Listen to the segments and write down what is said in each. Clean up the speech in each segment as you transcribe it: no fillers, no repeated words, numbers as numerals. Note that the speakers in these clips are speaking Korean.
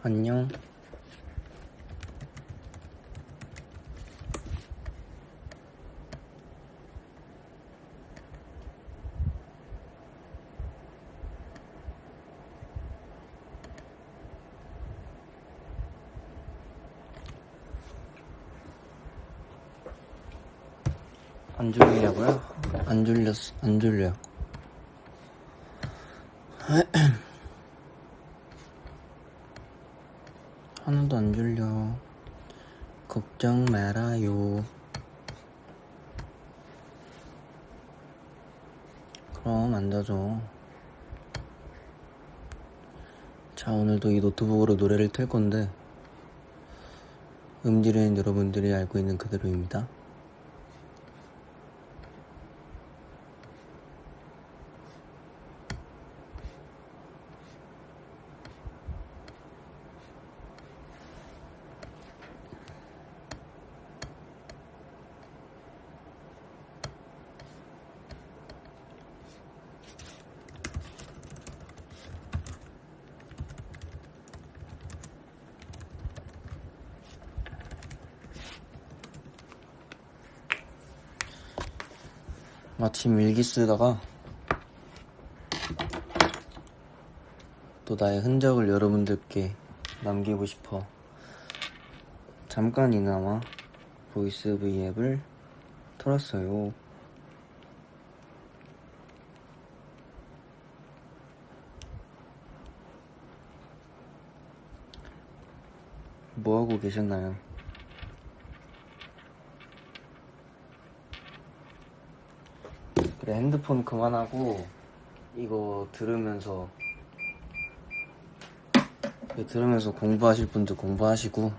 안녕. 안 졸리냐고요? 안 졸려요. 하나도 안 졸려. 걱정 말아요. 그럼 앉아줘. 자, 오늘도 이 노트북으로 노래를 틀 건데, 음질은 여러분들이 알고 있는 그대로입니다. 마침 일기 쓰다가 또 나의 흔적을 여러분들께 남기고 싶어 잠깐이나마 보이스 V 앱을 틀었어요. 뭐하고 계셨나요? 그래, 핸드폰 그만하고 이거 들으면서 공부하실 분들 공부하시고,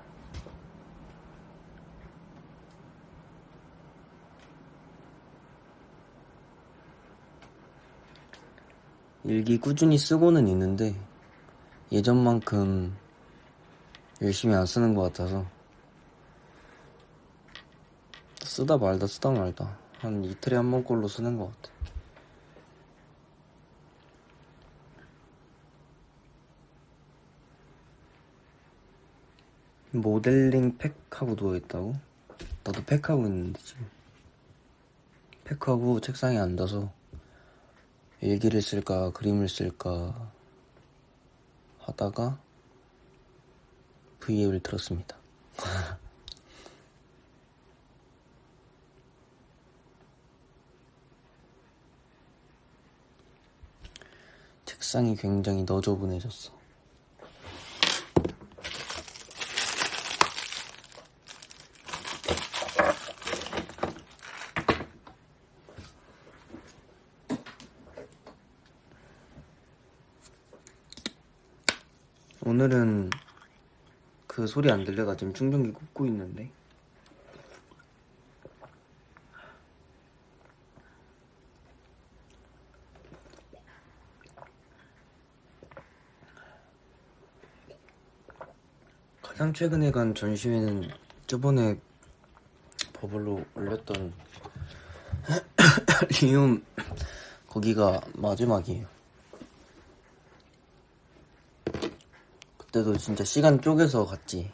일기 꾸준히 쓰고는 있는데 예전만큼 열심히 안 쓰는 것 같아서 쓰다 말다 한 이틀에 한 번꼴로 쓰는 것 같아. 모델링 팩하고 누워있다고? 나도 팩하고 있는데 지금 팩하고 책상에 앉아서 일기를 쓸까 그림을 쓸까 하다가 V앱을 들었습니다. 책상이 굉장히 너저분해졌어. 오늘은 그 소리 안 들려가 지금 충전기 꽂고 있는데, 가장 최근에 간 전시회는 저번에 버블로 올렸던 리움, 거기가 마지막이에요. 그때도 진짜 시간 쪼개서 갔지.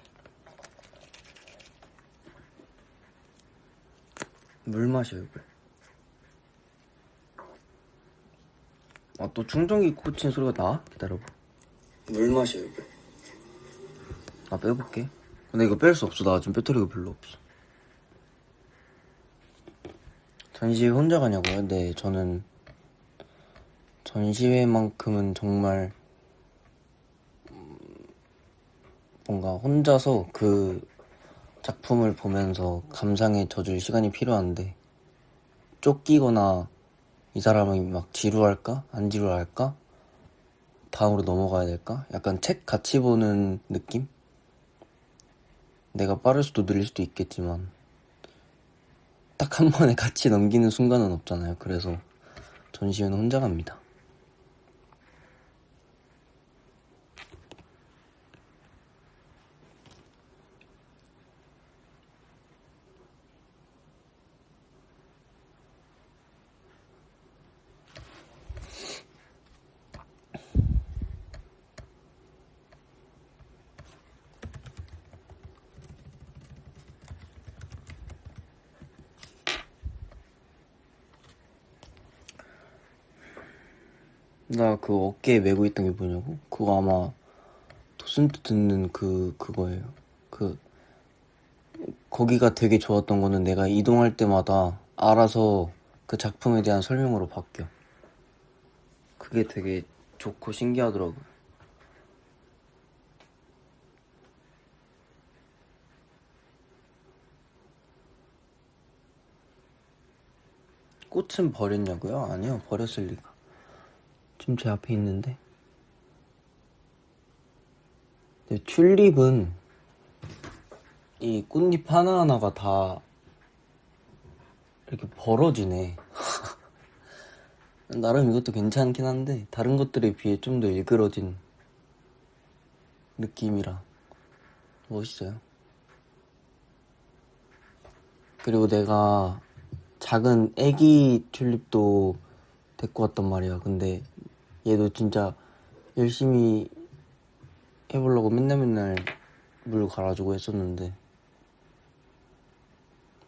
물 마셔요. 아, 또 충전기 꽂힌 소리가 나? 기다려봐. 물 마셔요. 아, 빼볼게. 근데 이거 뺄 수 없어. 나 지금 배터리가 별로 없어. 전시회 혼자 가냐고요? 네, 저는 전시회만큼은 정말 뭔가 혼자서 그 작품을 보면서 감상에 젖을 시간이 필요한데, 쫓기거나 이 사람이 막 지루할까? 안 지루할까? 다음으로 넘어가야 될까? 약간 책 같이 보는 느낌? 내가 빠를 수도 느릴 수도 있겠지만 딱 한 번에 같이 넘기는 순간은 없잖아요. 그래서 전시회는 혼자 갑니다. 나 그 어깨에 메고 있던 게 뭐냐고? 그거 아마 도슨트 듣는 그거예요. 거기가 되게 좋았던 거는 내가 이동할 때마다 알아서 그 작품에 대한 설명으로 바뀌어. 그게 되게 좋고 신기하더라고요. 꽃은 버렸냐고요? 아니요, 버렸을 리가. 지금 제 앞에 있는데. 근데 튤립은 이 꽃잎 하나하나가 다 이렇게 벌어지네. 나름 이것도 괜찮긴 한데 다른 것들에 비해 좀 더 일그러진 느낌이라 멋있어요. 그리고 내가 작은 애기 튤립도 데리고 왔단 말이야. 근데 얘도 진짜 열심히 해보려고 맨날 물 갈아주고 했었는데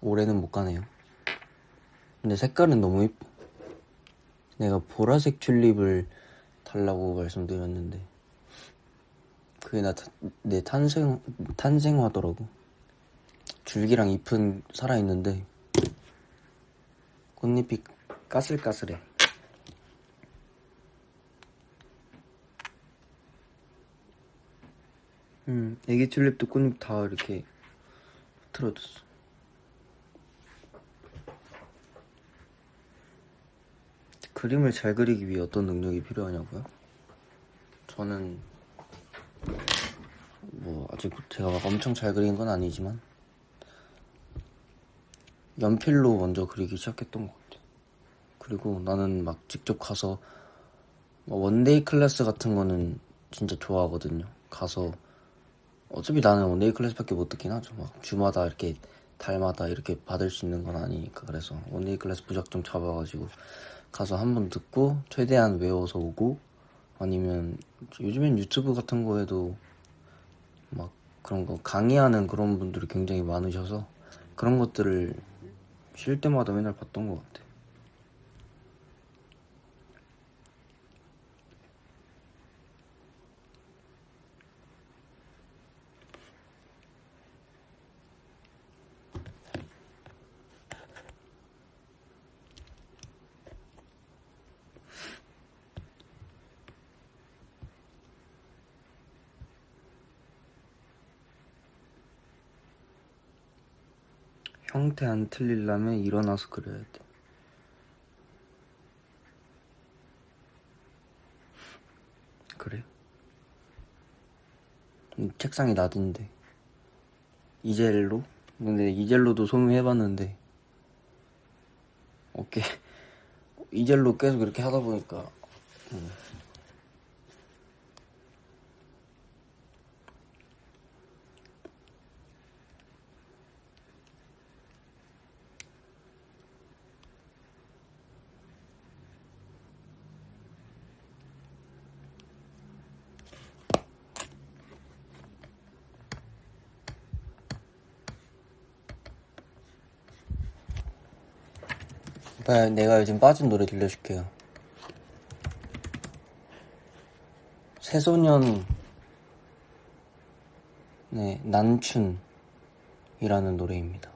올해는 못 가네요. 근데 색깔은 너무 예뻐. 내가 보라색 튤립을 달라고 말씀드렸는데 그게 내 탄생화더라고. 줄기랑 잎은 살아있는데 꽃잎이 까슬까슬해. 애기 튤립도 꽃잎 다 이렇게 틀어졌어. 그림을 잘 그리기 위해 어떤 능력이 필요하냐고요? 저는 뭐 아직 제가 막 엄청 잘 그리는 건 아니지만 연필로 먼저 그리기 시작했던 것 같아. 그리고 나는 막 직접 가서 원데이 클래스 같은 거는 진짜 좋아하거든요. 가서 어차피 나는 원데이 클래스밖에 못 듣긴 하죠. 막 주마다 이렇게 달마다 이렇게 받을 수 있는 건 아니니까. 그래서 원데이 클래스 무작정 잡아가지고 가서 한 번 듣고 최대한 외워서 오고, 아니면 요즘엔 유튜브 같은 거에도 막 그런 거 강의하는 그런 분들이 굉장히 많으셔서 그런 것들을 쉴 때마다 맨날 봤던 것 같아. 형태 안 틀리려면 일어나서 그려야 돼. 그래? 책상이 낮은데 이젤로? 근데 이젤로도 소음해봤는데 어깨 이젤로 계속 이렇게 하다 보니까 내가 요즘 빠진 노래 들려줄게요. 새소년의 난춘이라는 노래입니다.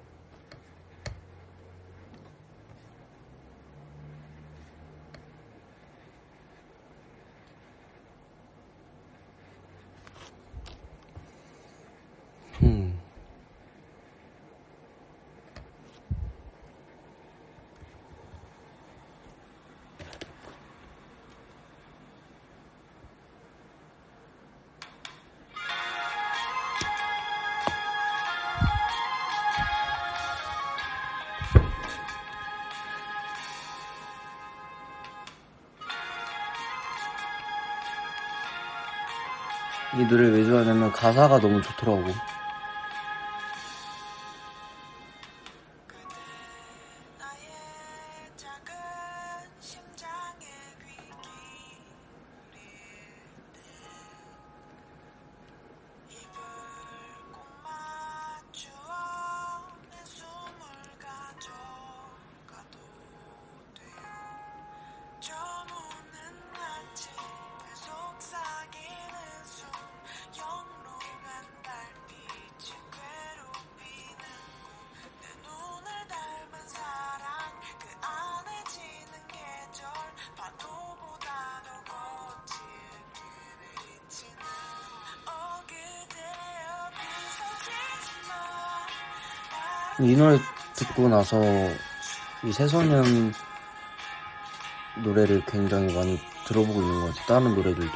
이 노래를 왜 좋아하냐면 가사가 너무 좋더라고. 이 노래 듣고 나서 이 새소년 노래를 굉장히 많이 들어보고 있는 것 같아. 다른 노래들도.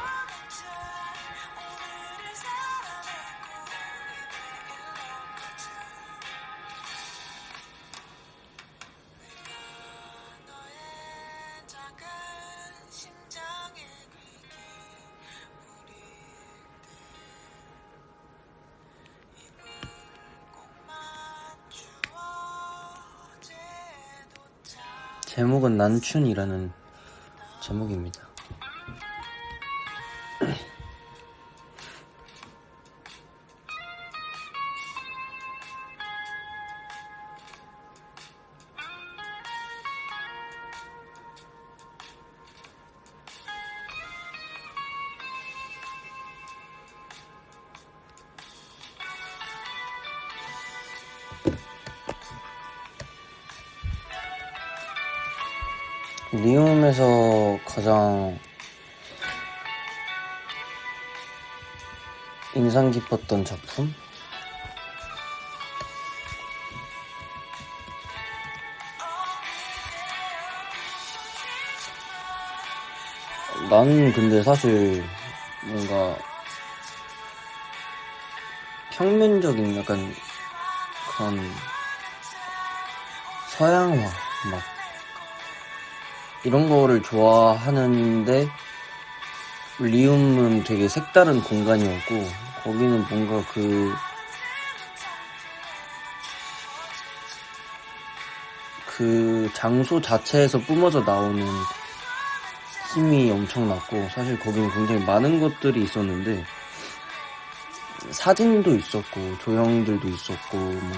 제목은 난춘이라는 제목입니다. 리움에서 가장 인상 깊었던 작품? 나는 근데 사실 뭔가 평면적인 약간 그런 서양화 막 이런 거를 좋아하는데 리움은 되게 색다른 공간이었고 거기는 뭔가 그 장소 자체에서 뿜어져 나오는 힘이 엄청났고 사실 거기는 굉장히 많은 것들이 있었는데 사진도 있었고 조형들도 있었고 뭐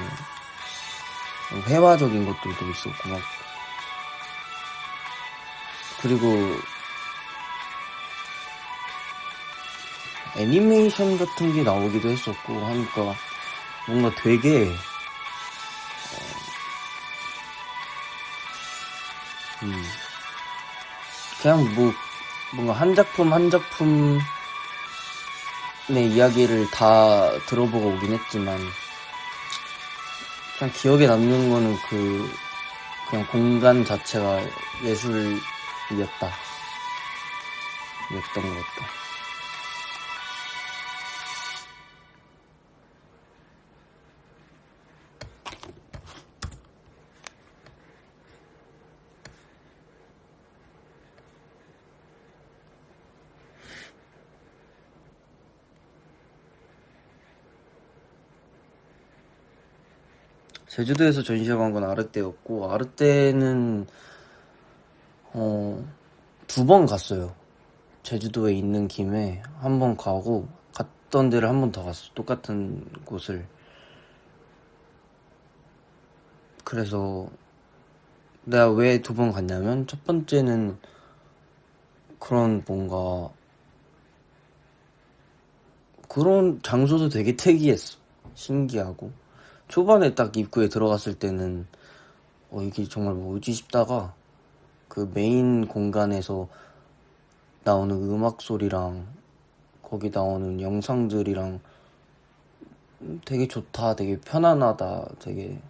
회화적인 것들도 있었고 막 그리고 애니메이션 같은 게 나오기도 했었고 하니까 뭔가 되게 그냥 뭐 뭔가 한 작품 한 작품의 이야기를 다 들어보고 오긴 했지만 그냥 기억에 남는 거는 그냥 공간 자체가 예술이었던 것 같다. 제주도에서 전시회 간 건 아르떼였고 아르떼는 2번 갔어요. 제주도에 있는 김에 한 번 가고 갔던 데를 한 번 더 갔어. 똑같은 곳을. 그래서 내가 왜 2번 갔냐면 첫 번째는 그런 뭔가 그런 장소도 되게 특이했어. 신기하고 초반에 딱 입구에 들어갔을 때는 이게 정말 뭐지 싶다가 그 메인 공간에서 나오는 음악 소리랑 거기 나오는 영상들이랑 되게 좋다, 되게 편안하다, 되게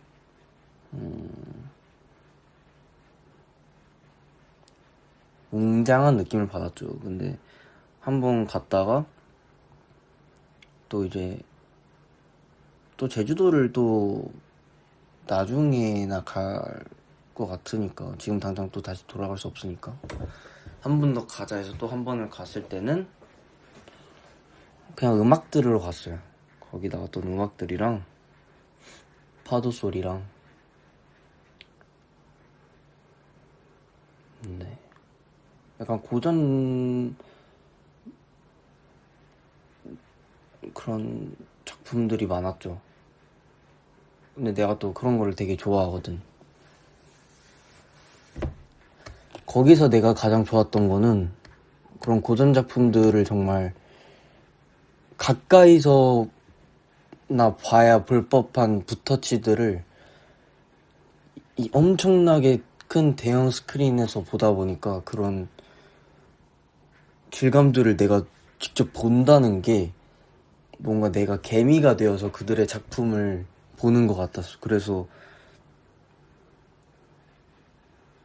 웅장한 느낌을 받았죠. 근데 한번 갔다가 또 이제 또 제주도를 또 나중에나 갈 것 같으니까 지금 당장 또 다시 돌아갈 수 없으니까 한 번 더 가자 해서 또 한 번을 갔을 때는 그냥 음악 들으러 갔어요. 거기 나왔던 음악들이랑 파도 소리랑 네. 약간 고전 그런 작품들이 많았죠. 근데 내가 또 그런 거를 되게 좋아하거든. 거기서 내가 가장 좋았던 거는 그런 고전 작품들을 정말 가까이서 나 봐야 볼 법한 붓터치들을 이 엄청나게 큰 대형 스크린에서 보다 보니까 그런 질감들을 내가 직접 본다는 게 뭔가 내가 개미가 되어서 그들의 작품을 보는 것 같았어. 그래서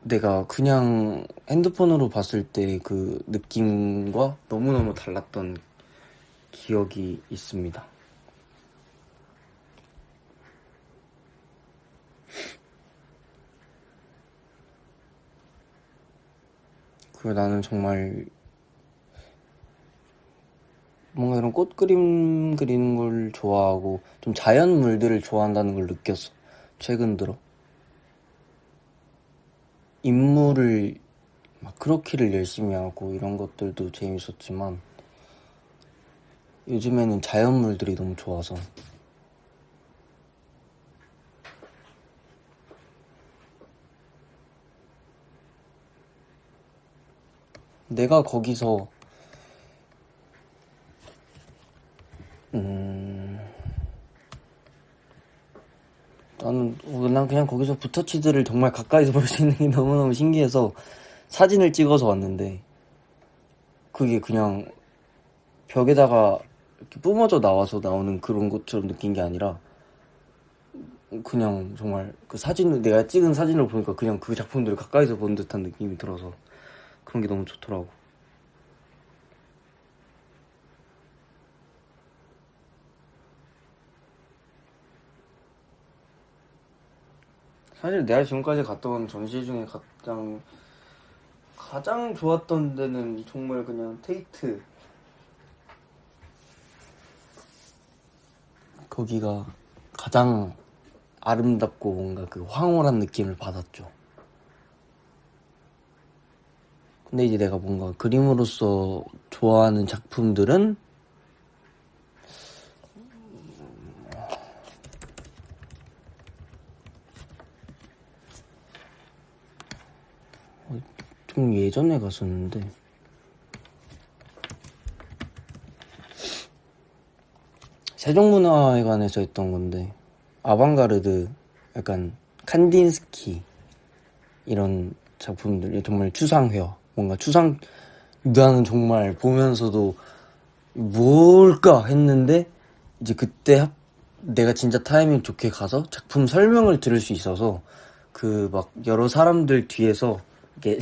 내가 그냥 핸드폰으로 봤을 때 그 느낌과 너무너무 달랐던 기억이 있습니다. 그리고 나는 정말 뭔가 이런 꽃 그림 그리는 걸 좋아하고 좀 자연물들을 좋아한다는 걸 느꼈어. 최근 들어. 인물을 막 크로키를 열심히 하고 이런 것들도 재밌었지만 요즘에는 자연물들이 너무 좋아서 내가 거기서 난 그냥 거기서 부터치드를 정말 가까이서 볼 수 있는 게 너무너무 신기해서 사진을 찍어서 왔는데 그게 그냥 벽에다가 이렇게 뿜어져 나와서 나오는 그런 것처럼 느낀 게 아니라 그냥 정말 그 사진을 내가 찍은 사진을 보니까 그냥 그 작품들을 가까이서 본 듯한 느낌이 들어서 그런 게 너무 좋더라고. 사실 내가 지금까지 갔던 전시 중에 가장 좋았던 데는 정말 그냥 테이트. 거기가 가장 아름답고 뭔가 그 황홀한 느낌을 받았죠. 근데 이제 내가 뭔가 그림으로서 좋아하는 작품들은 좀 예전에 갔었는데 세종문화회관에서 했던 건데 아방가르드 약간 칸딘스키 이런 작품들 정말 추상회화 뭔가 나는 정말 보면서도 뭘까 했는데 이제 그때 내가 진짜 타이밍 좋게 가서 작품 설명을 들을 수 있어서 그 막 여러 사람들 뒤에서 이렇게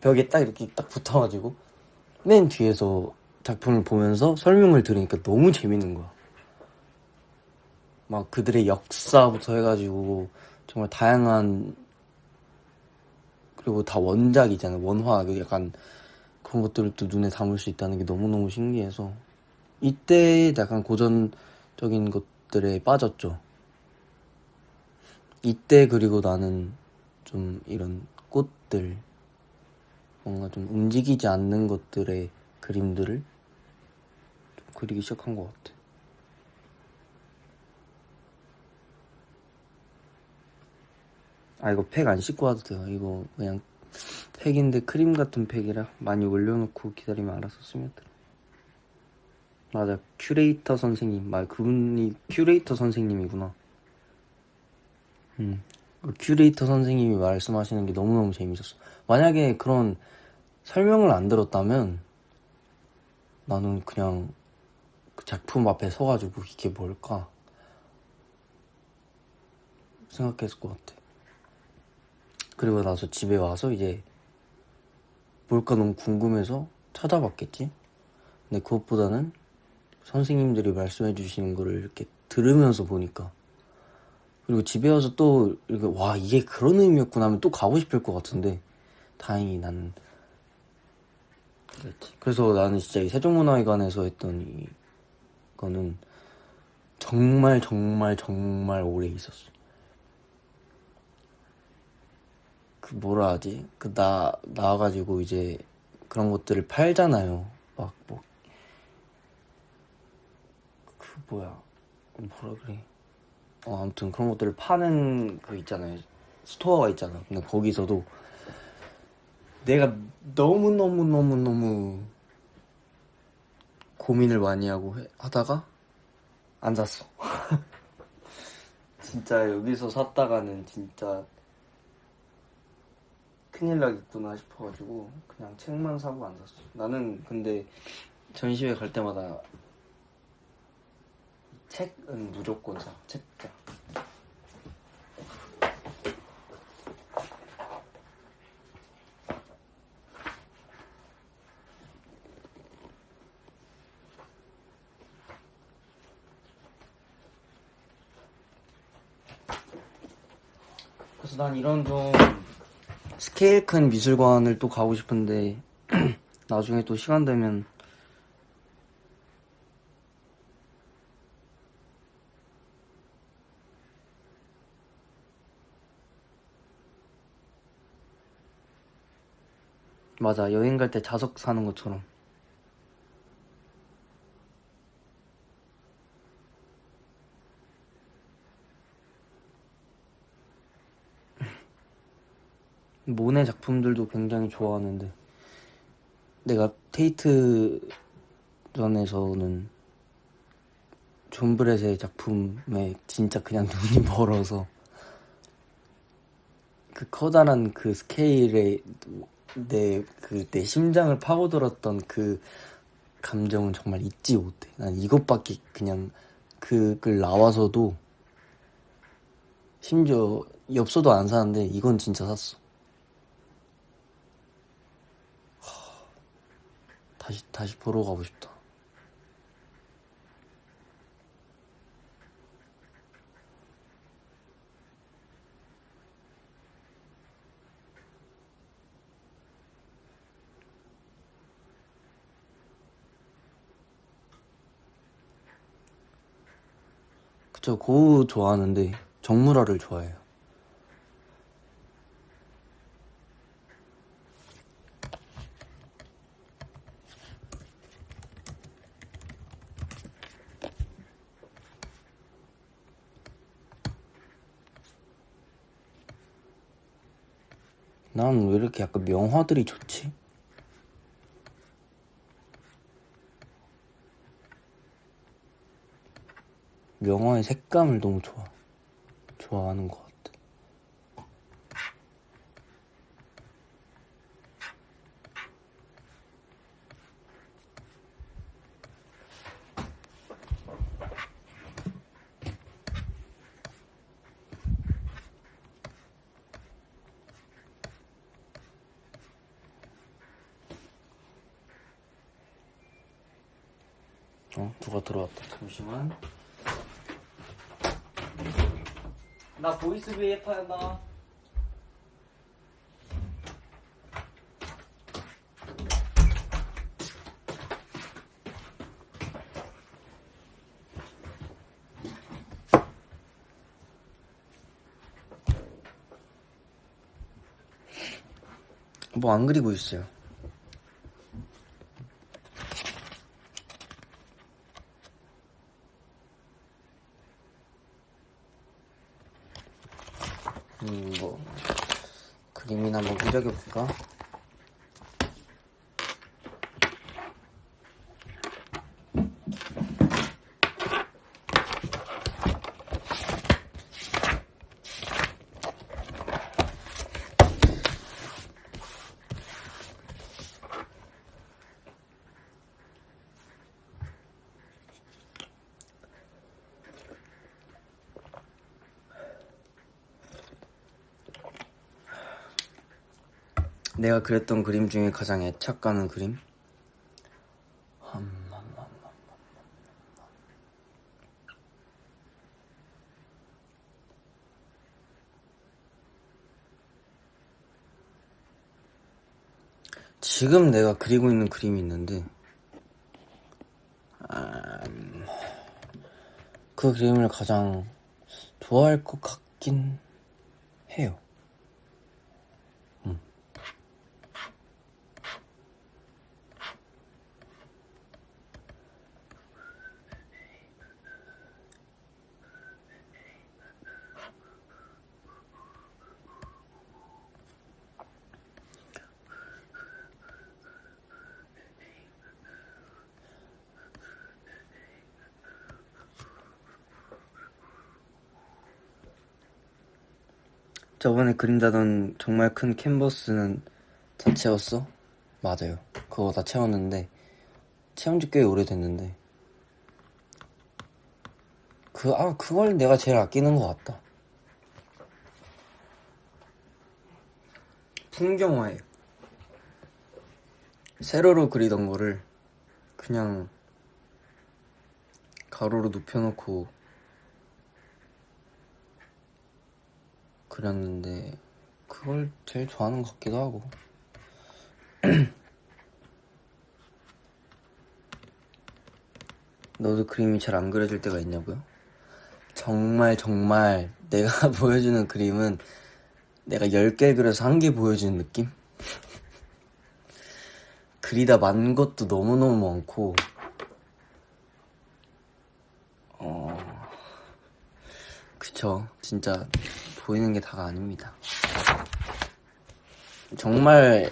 벽에 딱 이렇게 딱 붙어가지고 맨 뒤에서 작품을 보면서 설명을 들으니까 너무 재밌는 거야. 막 그들의 역사부터 해가지고 정말 다양한 그리고 다 원작이잖아. 원화 약간 그런 것들을 또 눈에 담을 수 있다는 게 너무너무 신기해서 이때 약간 고전적인 것들에 빠졌죠. 이때 그리고 나는 좀 이런 꽃들 뭔가 좀 움직이지 않는 것들의 그림들을 좀 그리기 시작한 것 같아. 아 이거 팩 안 씻고 와도 돼요. 이거 그냥 팩인데 크림 같은 팩이라 많이 올려놓고 기다리면 알아서 쓰면 돼. 맞아 큐레이터 선생님 그분이 큐레이터 선생님이구나. 그 큐레이터 선생님이 말씀하시는 게 너무너무 재밌었어. 만약에 그런 설명을 안 들었다면 나는 그냥 그 작품 앞에 서가지고 이게 뭘까 생각했을 것 같아. 그리고 나서 집에 와서 이제 뭘까 너무 궁금해서 찾아봤겠지. 근데 그것보다는 선생님들이 말씀해 주시는 거를 이렇게 들으면서 보니까 그리고 집에 와서 또 이렇게 와 이게 그런 의미였구나 하면 또 가고 싶을 것 같은데 다행히 나는 그랬지. 그래서 나는 진짜 이 세종문화회관에서 했던 이거는 정말 정말 정말 오래 있었어. 그 뭐라 하지? 나와가지고 이제 그런 것들을 팔잖아요. 막 뭐야 뭐라 그래. 아무튼 그런 것들을 파는 그 있잖아요. 스토어가 있잖아. 근데 거기서도 내가 너무너무너무너무 고민을 많이 하고 하다가 안 샀어. 진짜 여기서 샀다가는 진짜 큰일 나겠구나 싶어가지고 그냥 책만 사고 안 샀어. 나는 근데 전시회 갈 때마다 책은 무조건 사. 책자. 그래서 난 이런 좀 스케일 큰 미술관을 또 가고 싶은데 나중에 또 시간 되면 맞아 여행 갈 때 자석 사는 것처럼 모네 작품들도 굉장히 좋아하는데 내가 테이트전에서는 존 브렛의 작품에 진짜 그냥 눈이 멀어서 그 커다란 그 스케일에 내 심장을 파고들었던 그 감정은 정말 잊지 못해. 난 이것밖에 그냥 그걸 나와서도 심지어 엽서도 안 사는데 이건 진짜 샀어. 다시 보러 가고 싶다. 그쵸, 고우 좋아하는데 정물화를 좋아해요. 난 왜 이렇게 약간 명화들이 좋지? 명화의 색감을 너무 좋아하는 것 같아. 누가 들어왔다. 잠시만. 나 보이스 BF한다. 뭐 안 그리고 있어요. 뭐 그림이나 뭐 그려볼까? 내가 그렸던 그림 중에 가장 애착 가는 그림? 지금 내가 그리고 있는 그림이 있는데 그 그림을 가장 좋아할 것 같긴 해요. 저번에 그린다던 정말 큰 캔버스는 다 채웠어? 맞아요. 그거 다 채웠는데 채운 지 꽤 오래됐는데 그걸 내가 제일 아끼는 것 같다. 풍경화에 세로로 그리던 거를 그냥 가로로 눕혀놓고 그렸는데 그걸 제일 좋아하는 것 같기도 하고. 너도 그림이 잘 안 그려질 때가 있냐고요? 정말 내가 보여주는 그림은 내가 10개 그려서 1개 보여주는 느낌? 그리다 만 것도 너무너무 많고 그쵸. 진짜 보이는 게 다가 아닙니다. 정말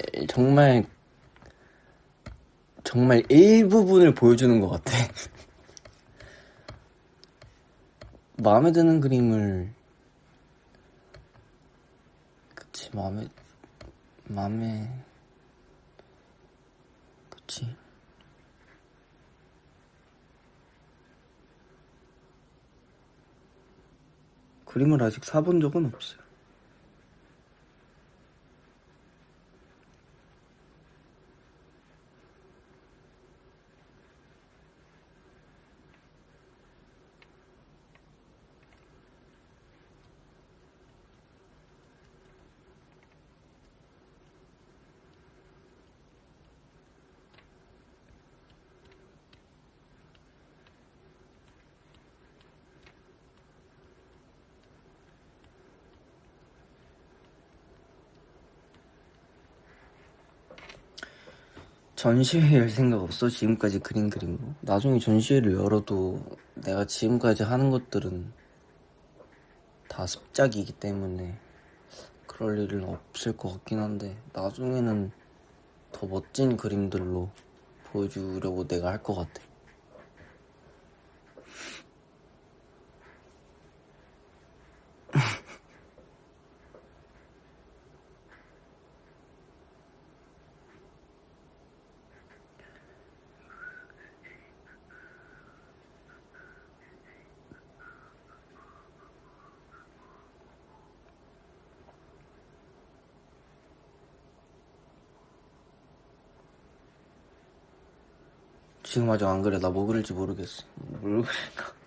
일부분을 보여주는 것 같아. 마음에 드는 그림을 그치 마음에 그치. 그림을 아직 사본 적은 없어요. 전시회 열 생각 없어? 지금까지 그린 그림으로? 나중에 전시회를 열어도 내가 지금까지 하는 것들은 다 습작이기 때문에 그럴 일은 없을 것 같긴 한데 나중에는 더 멋진 그림들로 보여주려고 내가 할 것 같아. 지금 아직 안 그래. 나 뭐 그릴지 모르겠어. 뭘 그릴까?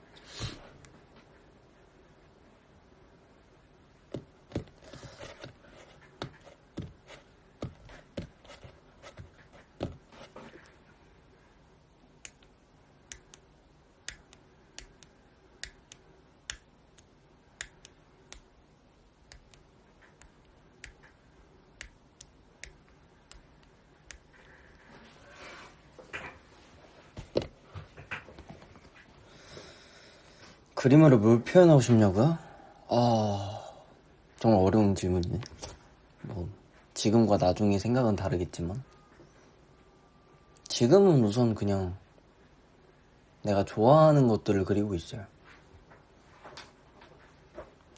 그림으로 뭘 표현하고 싶냐고요? 정말 어려운 질문이네. 뭐 지금과 나중에 생각은 다르겠지만 지금은 우선 그냥 내가 좋아하는 것들을 그리고 있어요.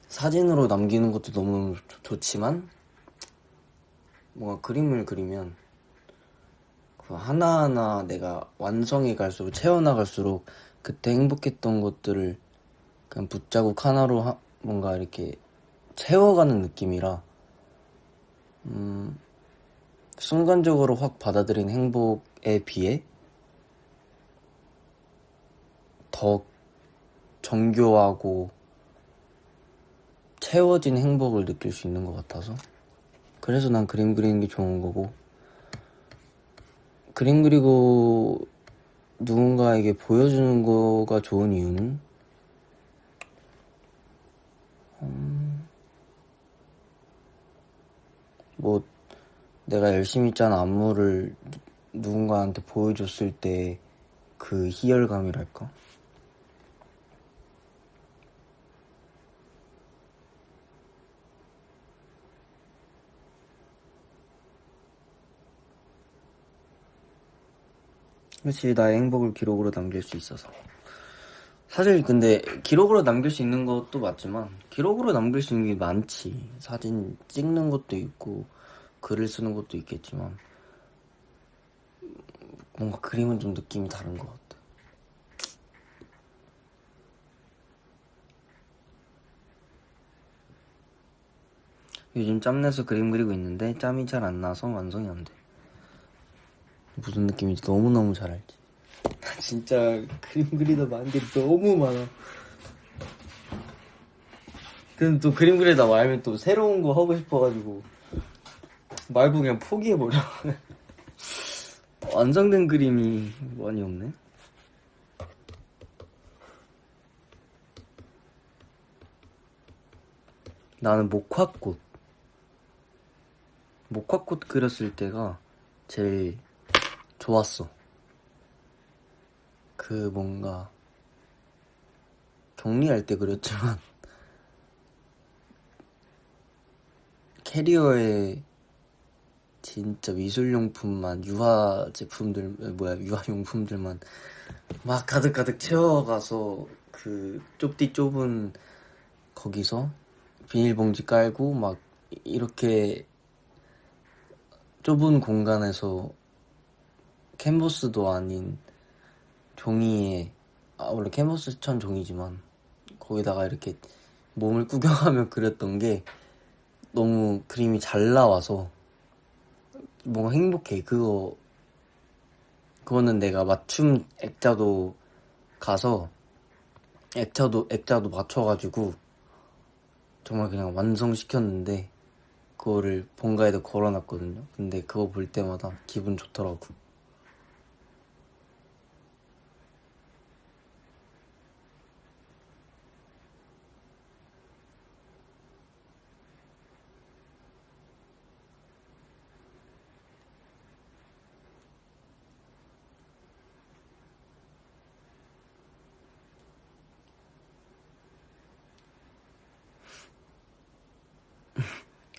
사진으로 남기는 것도 너무 좋지만 뭔가 그림을 그리면 그 하나하나 내가 완성해 갈수록 채워나갈수록 그때 행복했던 것들을 그냥 붓자국 하나로 뭔가 이렇게 채워가는 느낌이라 순간적으로 확 받아들인 행복에 비해 더 정교하고 채워진 행복을 느낄 수 있는 것 같아서 그래서 난 그림 그리는 게 좋은 거고 그림 그리고 누군가에게 보여주는 거가 좋은 이유는 뭐 내가 열심히 짠 안무를 누군가한테 보여줬을 때 그 희열감이랄까? 그렇지, 나의 행복을 기록으로 남길 수 있어서. 사실 근데 기록으로 남길 수 있는 것도 맞지만 기록으로 남길 수 있는 게 많지. 사진 찍는 것도 있고 글을 쓰는 것도 있겠지만 뭔가 그림은 좀 느낌이 다른 것 같아. 요즘 짬내서 그림 그리고 있는데 짬이 잘 안 나서 완성이 안 돼. 무슨 느낌인지 너무너무 잘 알지. 나 진짜 그림 그리다 많은 게 너무 많아. 근데 또 그림 그리다 말면 또 새로운 거 하고 싶어가지고 말고 그냥 포기해버려. 완성된 그림이 많이 없네. 나는 목화꽃 그렸을 때가 제일 좋았어. 그 뭔가 격리할 때 그렸지만 캐리어에 진짜 미술용품만 유아용품들만 막 가득가득 채워가서 그 좁은 거기서 비닐봉지 깔고 막 이렇게 좁은 공간에서 캔버스도 아닌 종이에 원래 캔버스 천 종이지만 거기다가 이렇게 몸을 구경하며 그렸던 게 너무 그림이 잘 나와서 뭔가 행복해. 그거는 내가 맞춤 액자도 가서 액자도 맞춰가지고 정말 그냥 완성시켰는데 그거를 본가에다 걸어놨거든요. 근데 그거 볼 때마다 기분 좋더라고.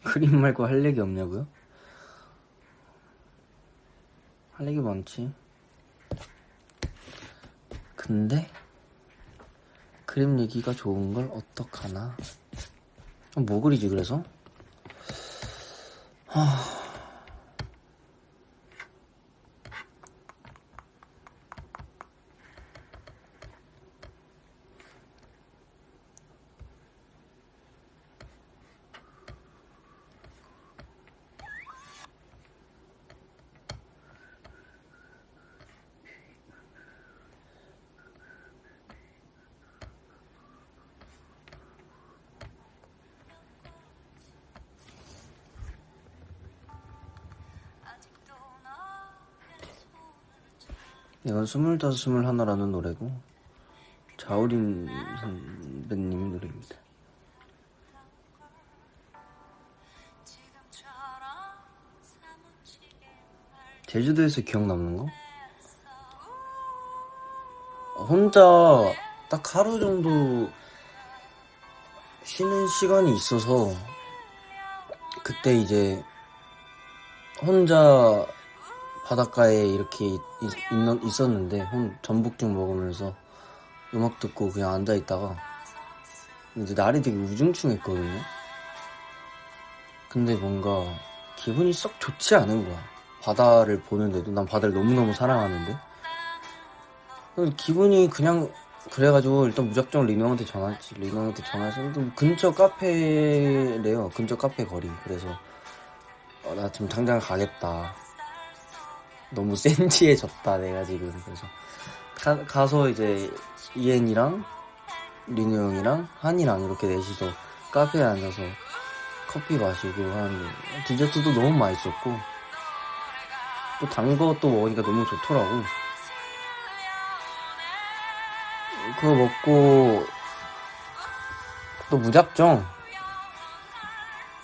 그림 말고 할 얘기 없냐고요? 할 얘기 많지. 근데 그림 얘기가 좋은 걸 어떡하나. 뭐 그리지 그래서? 이건 25, 21라는 노래고 자우림 선배님 노래입니다. 제주도에서 기억 남는 거? 혼자 딱 하루 정도 쉬는 시간이 있어서 그때 이제 혼자 바닷가에 이렇게 있었는데 전복죽 먹으면서 음악 듣고 그냥 앉아있다가 이제 날이 되게 우중충했거든요. 근데 뭔가 기분이 썩 좋지 않은 거야. 바다를 보는데도. 난 바다를 너무너무 사랑하는데 기분이 그냥 그래가지고 일단 무작정 리노한테 전화했지. 리노한테 전화해서 근처 카페래요. 근처 카페 거리. 그래서 나 지금 당장 가겠다. 너무 센치해졌다 내가 지금. 그래서 가서 이제 이엔이랑 리노 형이랑 한이랑 이렇게 넷이서 카페에 앉아서 커피 마시고 디저트도 너무 맛있었고 또 단 것도 먹으니까 너무 좋더라고. 그거 먹고 또 무작정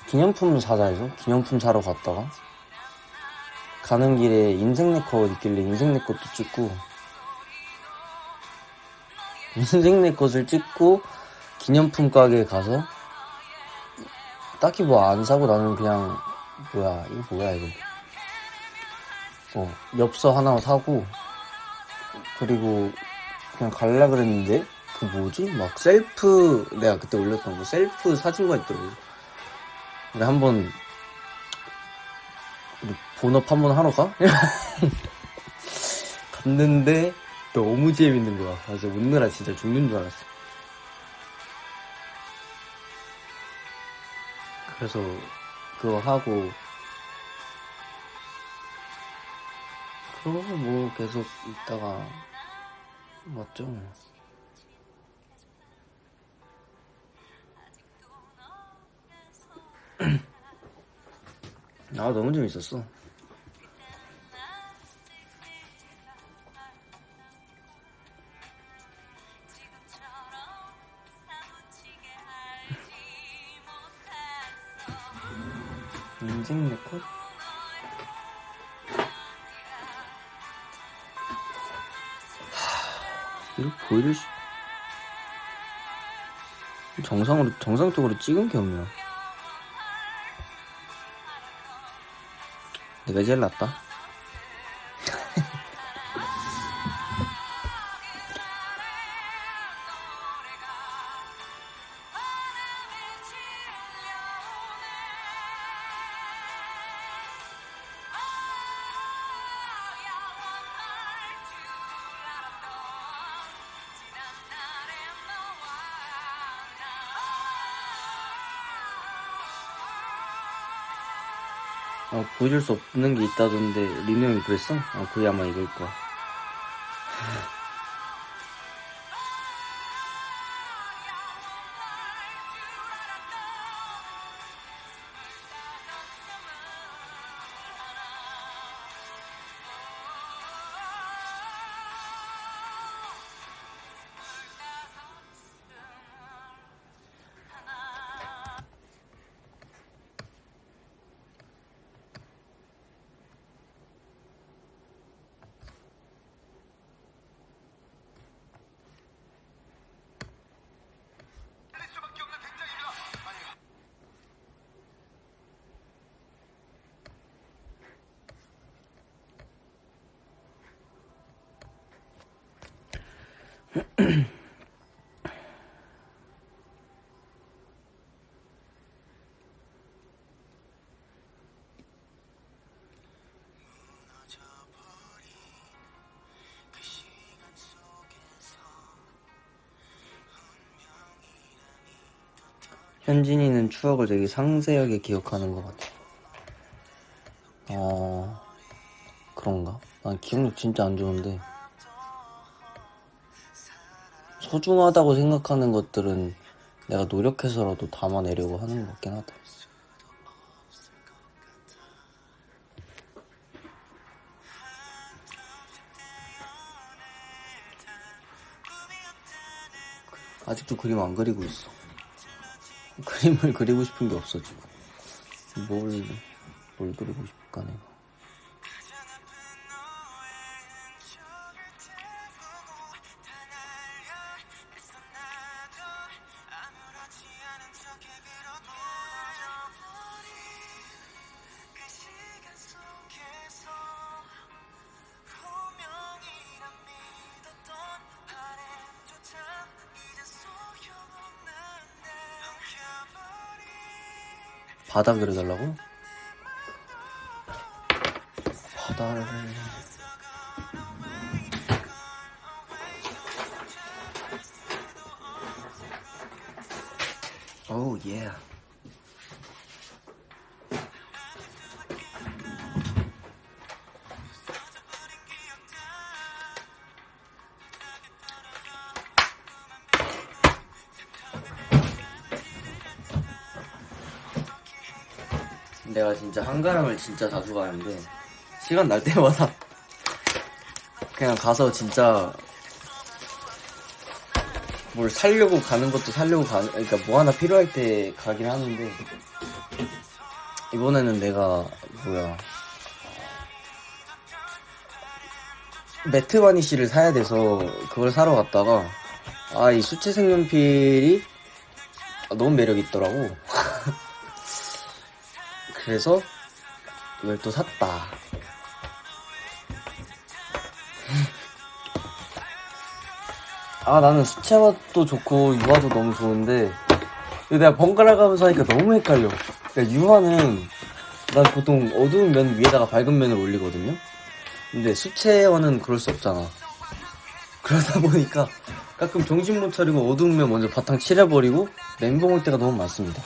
기념품 사자 해서 기념품 사러 갔다가 가는 길에 인생 네컷 있길래 인생 네컷도 찍고 인생 네컷을 찍고 기념품 가게에 가서 딱히 뭐 안 사고 나는 그냥 이거 뭐야 이거 엽서 하나 사고 그리고 그냥 갈라 그랬는데 그 뭐지? 막 셀프 내가 그때 올렸던 거 셀프 사진가 있더라고. 근데 한번 우리 본업 한번 하러 가? 갔는데 너무 재밌는 거야. 그래서 웃느라 진짜 죽는 줄 알았어. 그래서 그거 하고 그러고 뭐 계속 있다가 맞죠? 아, 너무 재밌었어. 인생 네컷? 이렇게 보이를 정상적으로 찍은 게 없냐? 내가 제일 낫다. 보여줄 수 없는 게 있다던데 리노 형이 그랬어? 그게 아마 이걸 거야. 현진이는 추억을 되게 상세하게 기억하는 것 같아. 그런가? 난 기억력 진짜 안 좋은데 소중하다고 생각하는 것들은 내가 노력해서라도 담아내려고 하는 것 같긴 하다. 아직도 그림 안 그리고 있어. 그림을 그리고 싶은 게 없어 지금. 뭘 그리고 싶을까 내가. 바다 그려달라고? 바다를... 오우 예. 내가 진짜 한가람을 진짜 자주 가는데 시간 날 때마다 그냥 가서 진짜 뭘 사려고 가는 것도 그러니까 뭐 하나 필요할 때 가긴 하는데 이번에는 내가 매트 바니쉬를 사야 돼서 그걸 사러 갔다가 이 수채 색연필이 너무 매력 있더라고. 그래서 이걸 또 샀다. 나는 수채화도 좋고 유화도 너무 좋은데 내가 번갈아 가면서 하니까 너무 헷갈려. 그러니까 유화는 난 보통 어두운 면 위에다가 밝은 면을 올리거든요. 근데 수채화는 그럴 수 없잖아. 그러다 보니까 가끔 정신 못 차리고 어두운 면 먼저 바탕 칠해버리고 멘붕 올 때가 너무 많습니다.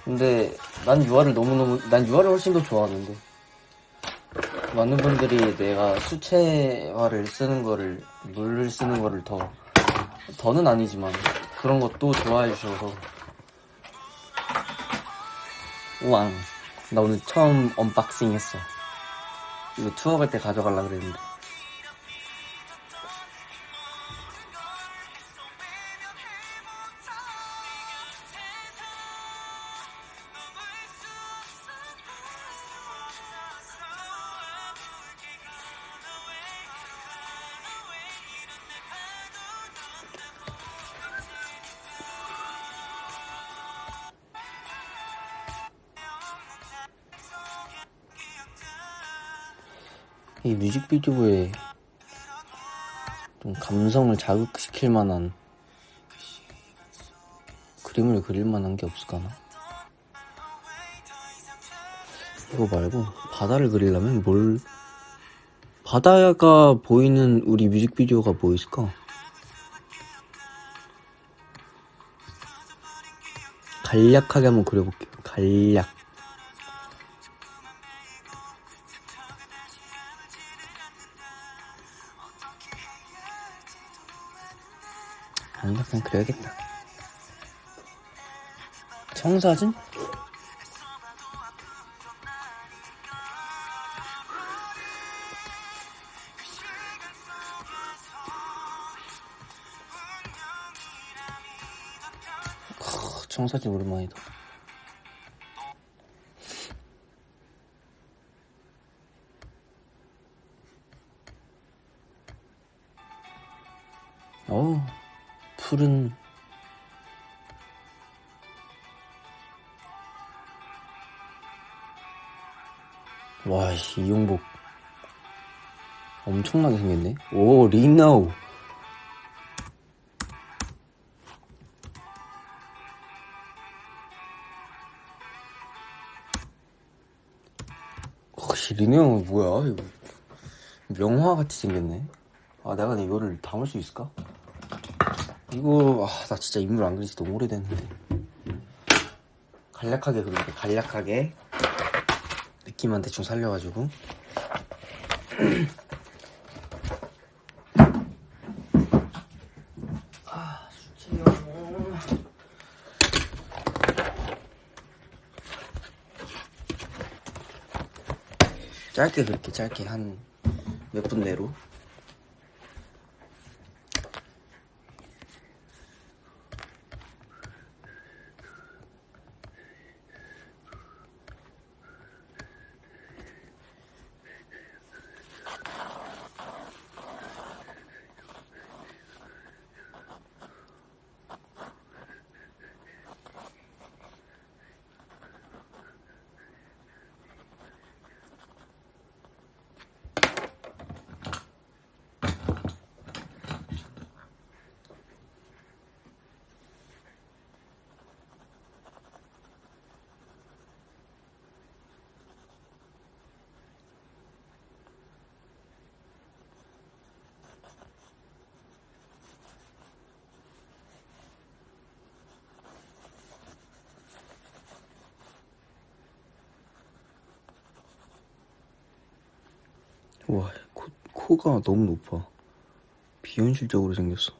근데 난 유화를 훨씬 더 좋아하는데 많은 분들이 내가 수채화를 쓰는 거를 물을 쓰는 거를 더는 아니지만 그런 것도 좋아해 주셔서 우왕. 나 오늘 처음 언박싱 했어. 이거 투어 갈 때 가져가려고 그랬는데. 이 뮤직비디오에 좀 감성을 자극시킬 만한 그림을 그릴 만한 게 없을까나? 이거 말고 바다를 그리려면 바다가 보이는 우리 뮤직비디오가 뭐 있을까? 간략하게 한번 그려볼게요. 간략. 아닌가? 그냥 그려야겠다. 청사진? 청사진 오랜만이다. 푸른 와, 이용복 엄청나게 생겼네. 오, 리나우. 리나우 뭐야 이거. 명화같이 생겼네. 내가 이거를 담을 수 있을까? 이거 나 진짜 인물 안 그린 지 너무 오래됐는데. 간략하게 그릴게. 간략하게 느낌만 대충 살려가지고. 짧게 그릴게. 짧게 한 몇 분 내로. 와, 코가 너무 높아. 비현실적으로 생겼어.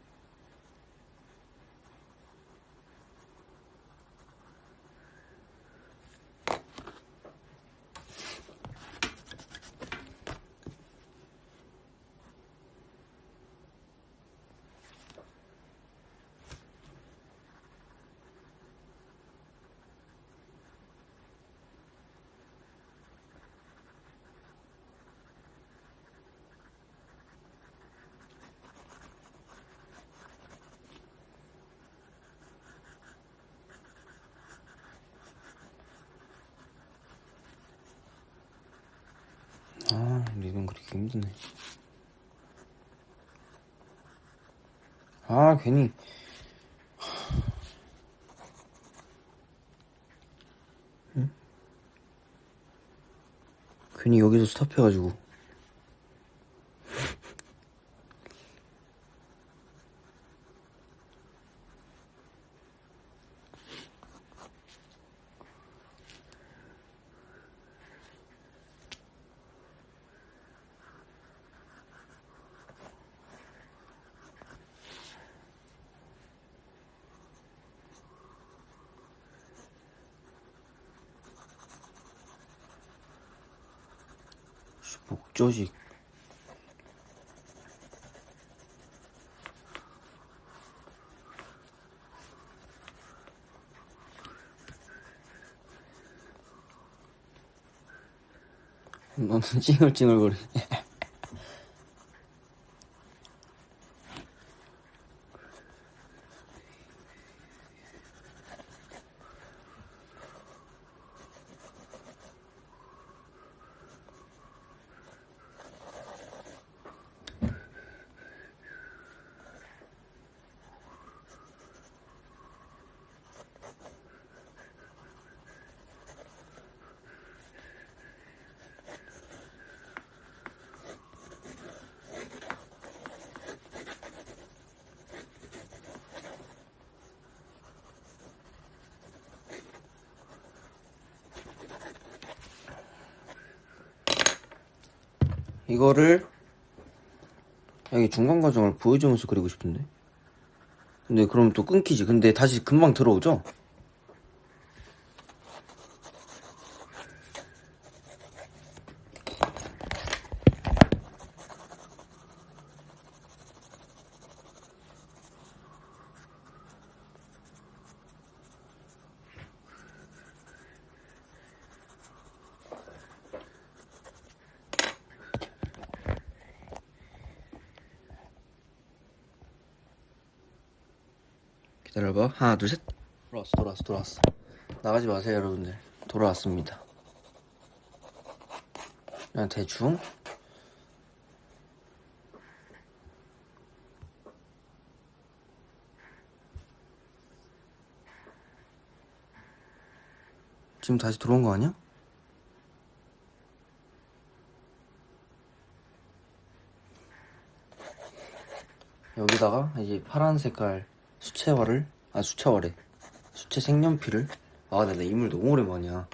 리본 그리기 힘드네. 괜히. 응? 괜히 여기서 스탑해가지고. 목조직. 너는 찡얼찡얼거리. 이거를 여기 중간 과정을 보여주면서 그리고 싶은데. 근데 그럼 또 끊기지. 근데 다시 금방 들어오죠? 기다려봐. 하나, 둘, 셋. 돌아왔어. 나가지 마세요, 여러분들. 돌아왔습니다. 그냥 대충. 지금 다시 들어온 거 아니야? 여기다가 이제 파란 색깔 수채화래. 수채 색연필을. 아, 나 이물 너무 오랜만이야.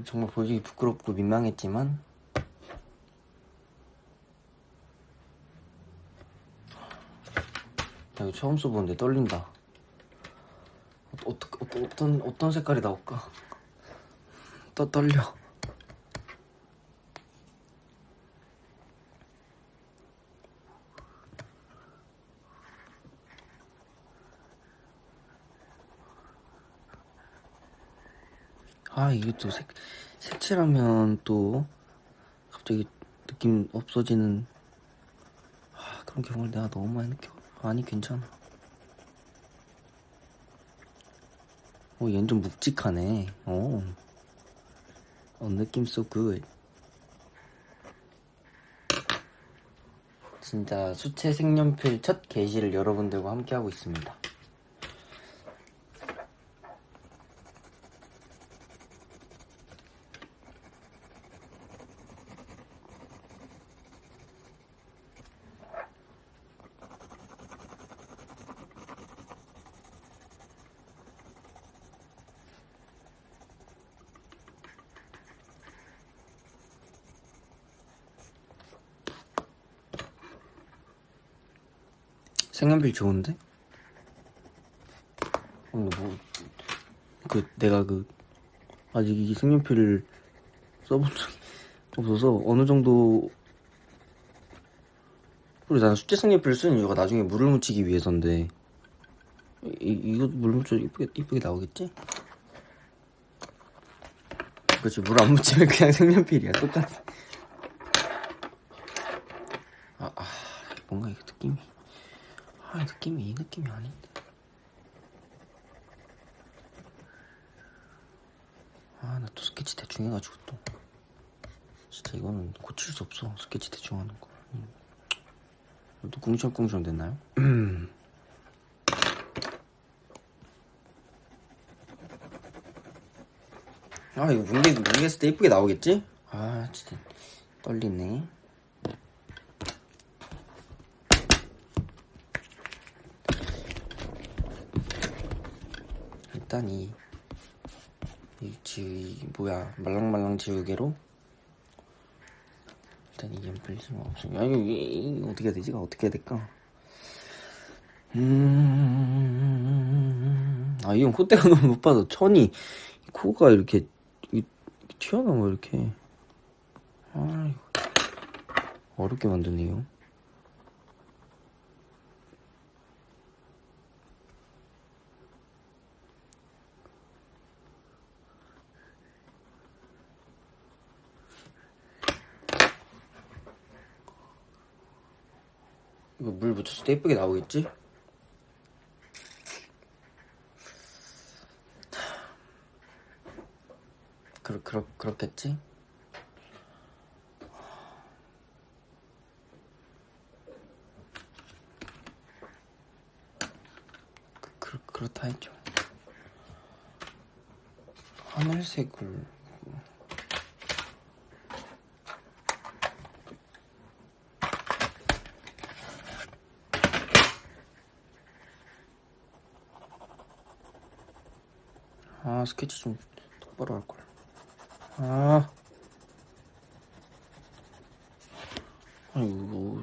정말 보여주기 부끄럽고 민망했지만 나 이거 처음 써보는데 떨린다. 어떤 색깔이 나올까? 떨려. 아, 이게 또 색칠하면 또 갑자기 느낌 없어지는 그런 경우를 내가 너무 많이 느껴. 아니, 괜찮아. 얘는 좀 묵직하네. 느낌 so good. 진짜 수채 색연필 첫 게시를 여러분들과 함께 하고 있습니다. 색연필 좋은데? 근데 내가 아직 이 색연필을 써본 적이 없어서 어느 정도. 그리고 나는 수채 색연필을 쓰는 이유가 나중에 물을 묻히기 위해서인데 이거 물 묻혀 이쁘게 나오겠지? 그렇지, 물 안 묻히면 그냥 색연필이야. 똑같아. 뭔가 이거 느낌이 이 느낌이 아닌데. 나 또 스케치 대충 해가지고 또 진짜 이거는 고칠 수 없어. 스케치 대충 하는 거. 또 꿍시렁꿍시렁 됐나요? 이거 뭉개했을 때 이쁘게 나오겠지? 진짜 떨리네. 일단 말랑말랑 지우개로 일단 이 연필 좀 없으면 이거 어떻게 해야 되지? 어떻게 해야 될까? 이 형 콧대가 너무 높아서 코가 이렇게 튀어나와 이렇게. 아이고, 어렵게 만드네요. 이거 물 묻혔을 때 예쁘게 나오겠지? 그렇겠지? 그렇다 했죠. 하늘색을. 아, 스케치 좀 똑바로 할걸. 아, 아이고.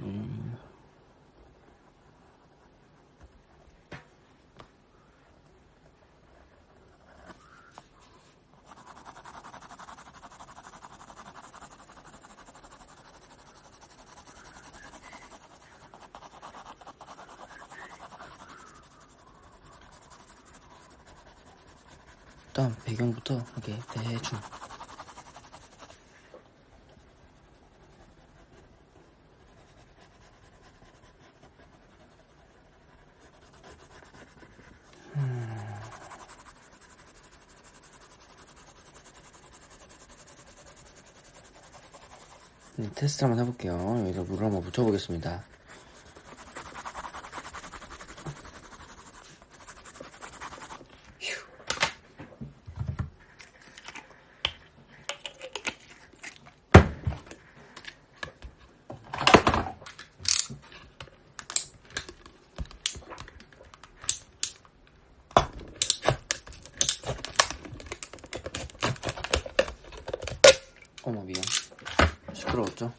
일단 배경부터 이렇게 대충. 테스트 한번 해볼게요. 여기서 물을 한번 묻혀보겠습니다. 휴. 어머, 미안. 시끄러웠죠?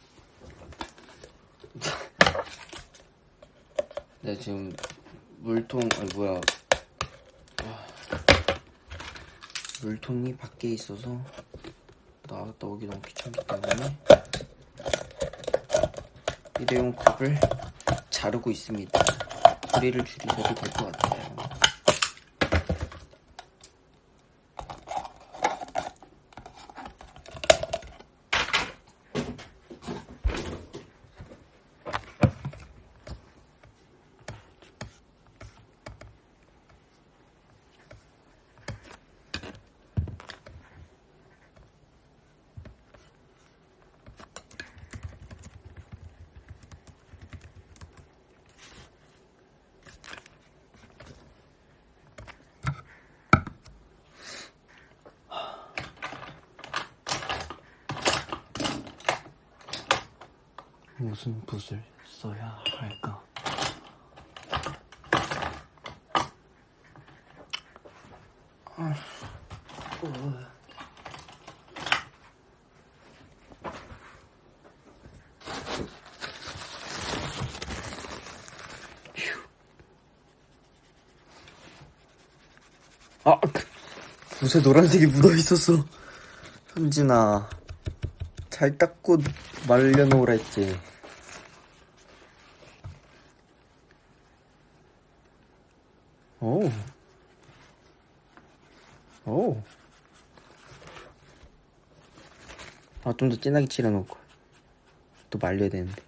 네, 지금 물통이 밖에 있어서 나갔다 오기 너무 귀찮기 때문에 일회용 컵을 자르고 있습니다. 소리를 줄이셔도 될 것 같아요. 무슨 붓을 써야 할까? 아, 붓에 노란색이 묻어있었어. 현진아, 잘 닦고 말려놓으라 했지. 오. 아, 좀 더 진하게 칠해놓을걸. 또 말려야 되는데.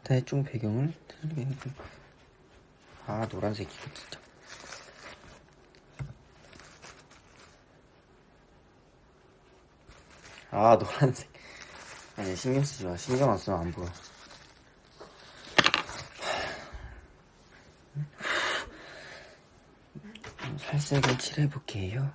대충 배경을 틀리게 해줘. 아, 노란색이고 진짜. 아, 노란색. 아니, 신경 쓰지 마. 신경 안 쓰면 안 보여. 살색을 칠해볼게요.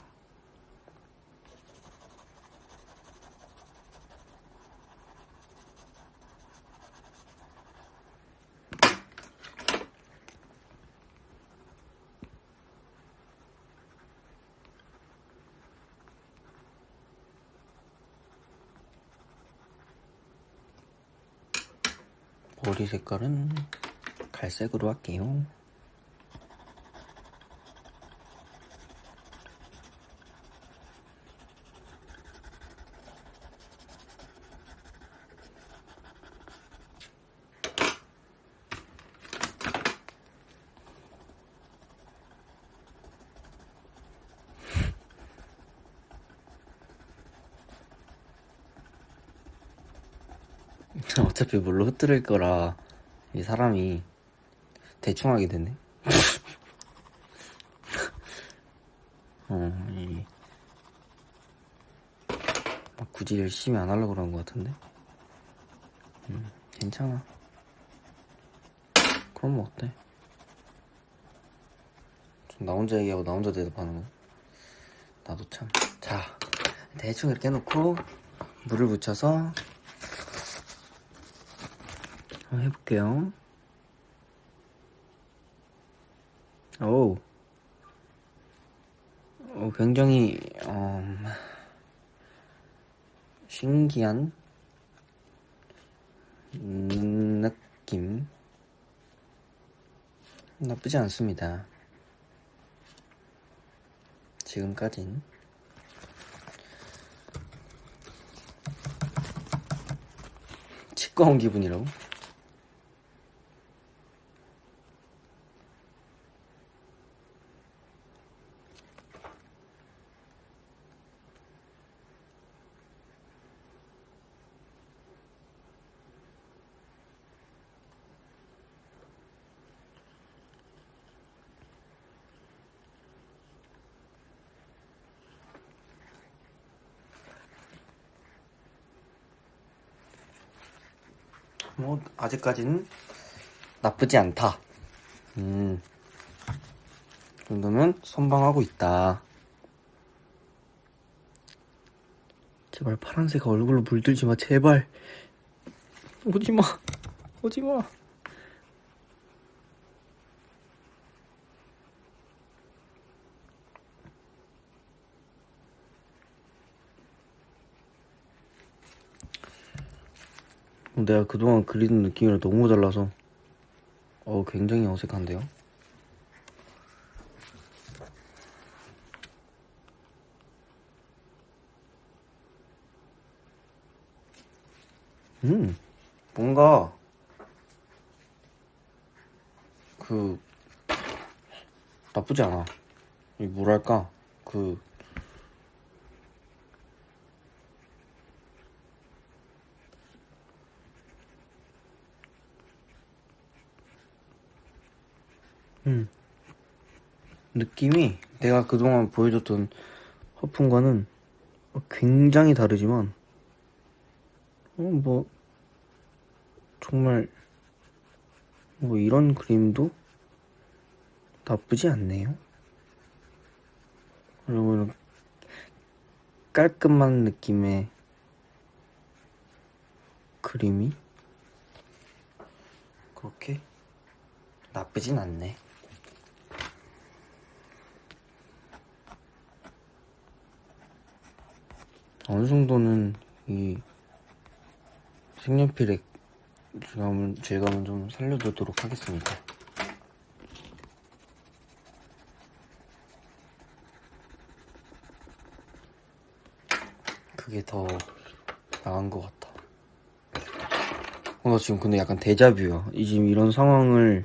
머리 색깔은 갈색으로 할게요. 어차피 물로 흩뜨릴 거라 이 사람이 대충 하게 되네. 막 굳이 열심히 안 하려고 그러는 것 같은데. 괜찮아. 그럼 뭐 어때? 좀 나 혼자 얘기하고 나 혼자 대답하는 거. 나도 참. 자, 대충 이렇게 해놓고 물을 묻혀서 한번 해볼게요. 오, 굉장히 신기한 느낌. 나쁘지 않습니다. 지금까진. 치과 온 기분이라고? 뭐 아직까지는 나쁘지 않다. 이 정도면 선방하고 있다. 제발 파란색 얼굴로 물들지 마, 제발. 오지 마, 오지 마. 내가 그동안 그리는 느낌이랑 너무 달라서 굉장히 어색한데요. 뭔가 나쁘지 않아. 뭐랄까 느낌이 내가 그동안 보여줬던 화풍과는 굉장히 다르지만 뭐 정말 뭐 이런 그림도 나쁘지 않네요. 그리고 깔끔한 느낌의 그림이 그렇게 나쁘진 않네. 어느 정도는 이 색연필의 질감은 좀 살려두도록 하겠습니다. 그게 더 나은 것 같아. 나 지금 근데 약간 데자뷰야. 지금 이런 상황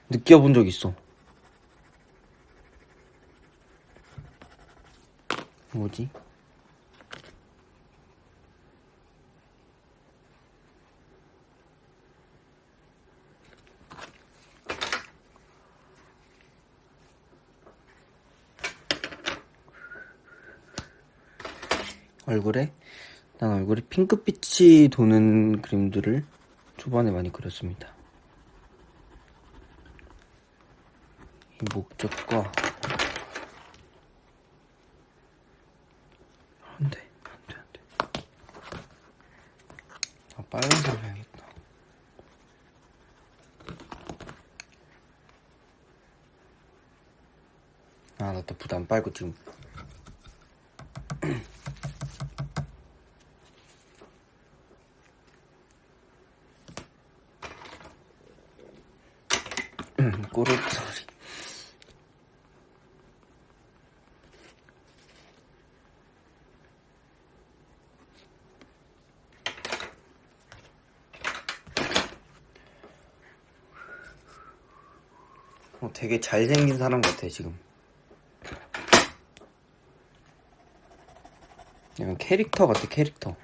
느껴본 적 있어. 뭐지? 난 얼굴에 핑크빛이 도는 그림들을 초반에 많이 그렸습니다. 이 목젖과 안 돼. 빨간색을 해야겠다. 나 또 붓 안 빨고 지금 되게 잘생긴 사람 같아 지금. 약간 캐릭터 같아, 캐릭터.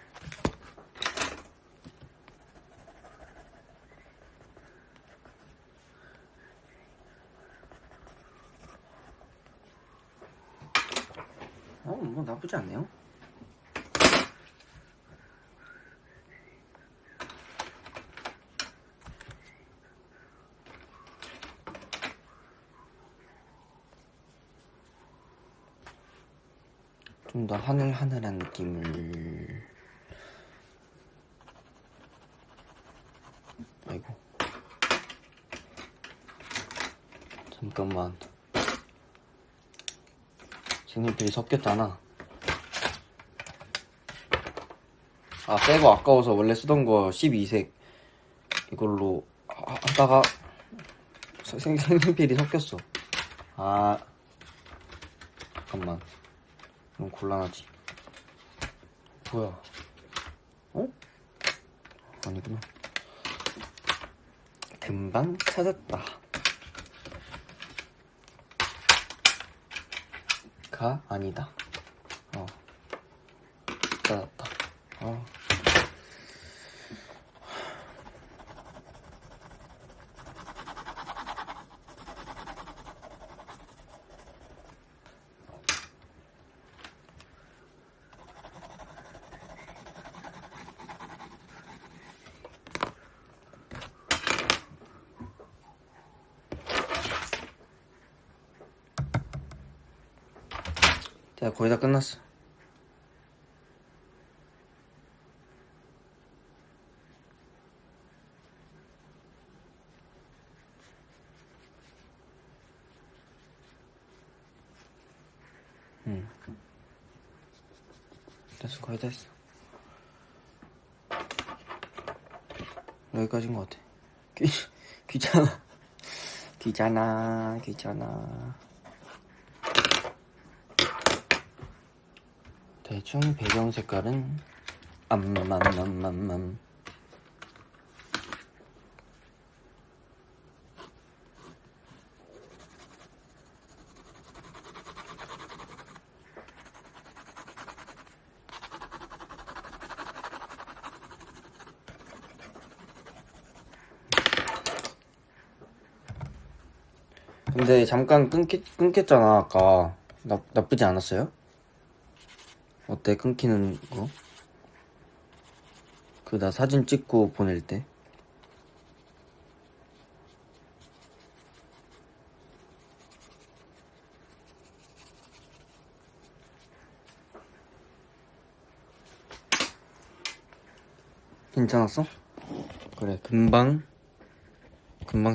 뭐 나쁘지 않네요. 좀 더 하늘하늘한 느낌을. 아이고, 잠깐만. 색연필이 섞였잖아. 새거 아까워서 원래 쓰던 거 12색 이걸로 하다가 색연필이 섞였어. 잠깐만. 너무 곤란하지. 뭐야? 아니구나. 금방 찾았다. 아니다. 찾았다. 자, 거의 다 끝났어. 됐어, 거의 다 했어. 여기까지인 것 같아. 귀찮아. 귀찮아. 대충 배경 색깔은 암맘맘맘맘. 근데 잠깐 끊겼잖아 아까. 나쁘지 않았어요? 어때, 끊기는 거? 나 사진 찍고 보낼 때. 괜찮았어? 그래, 금방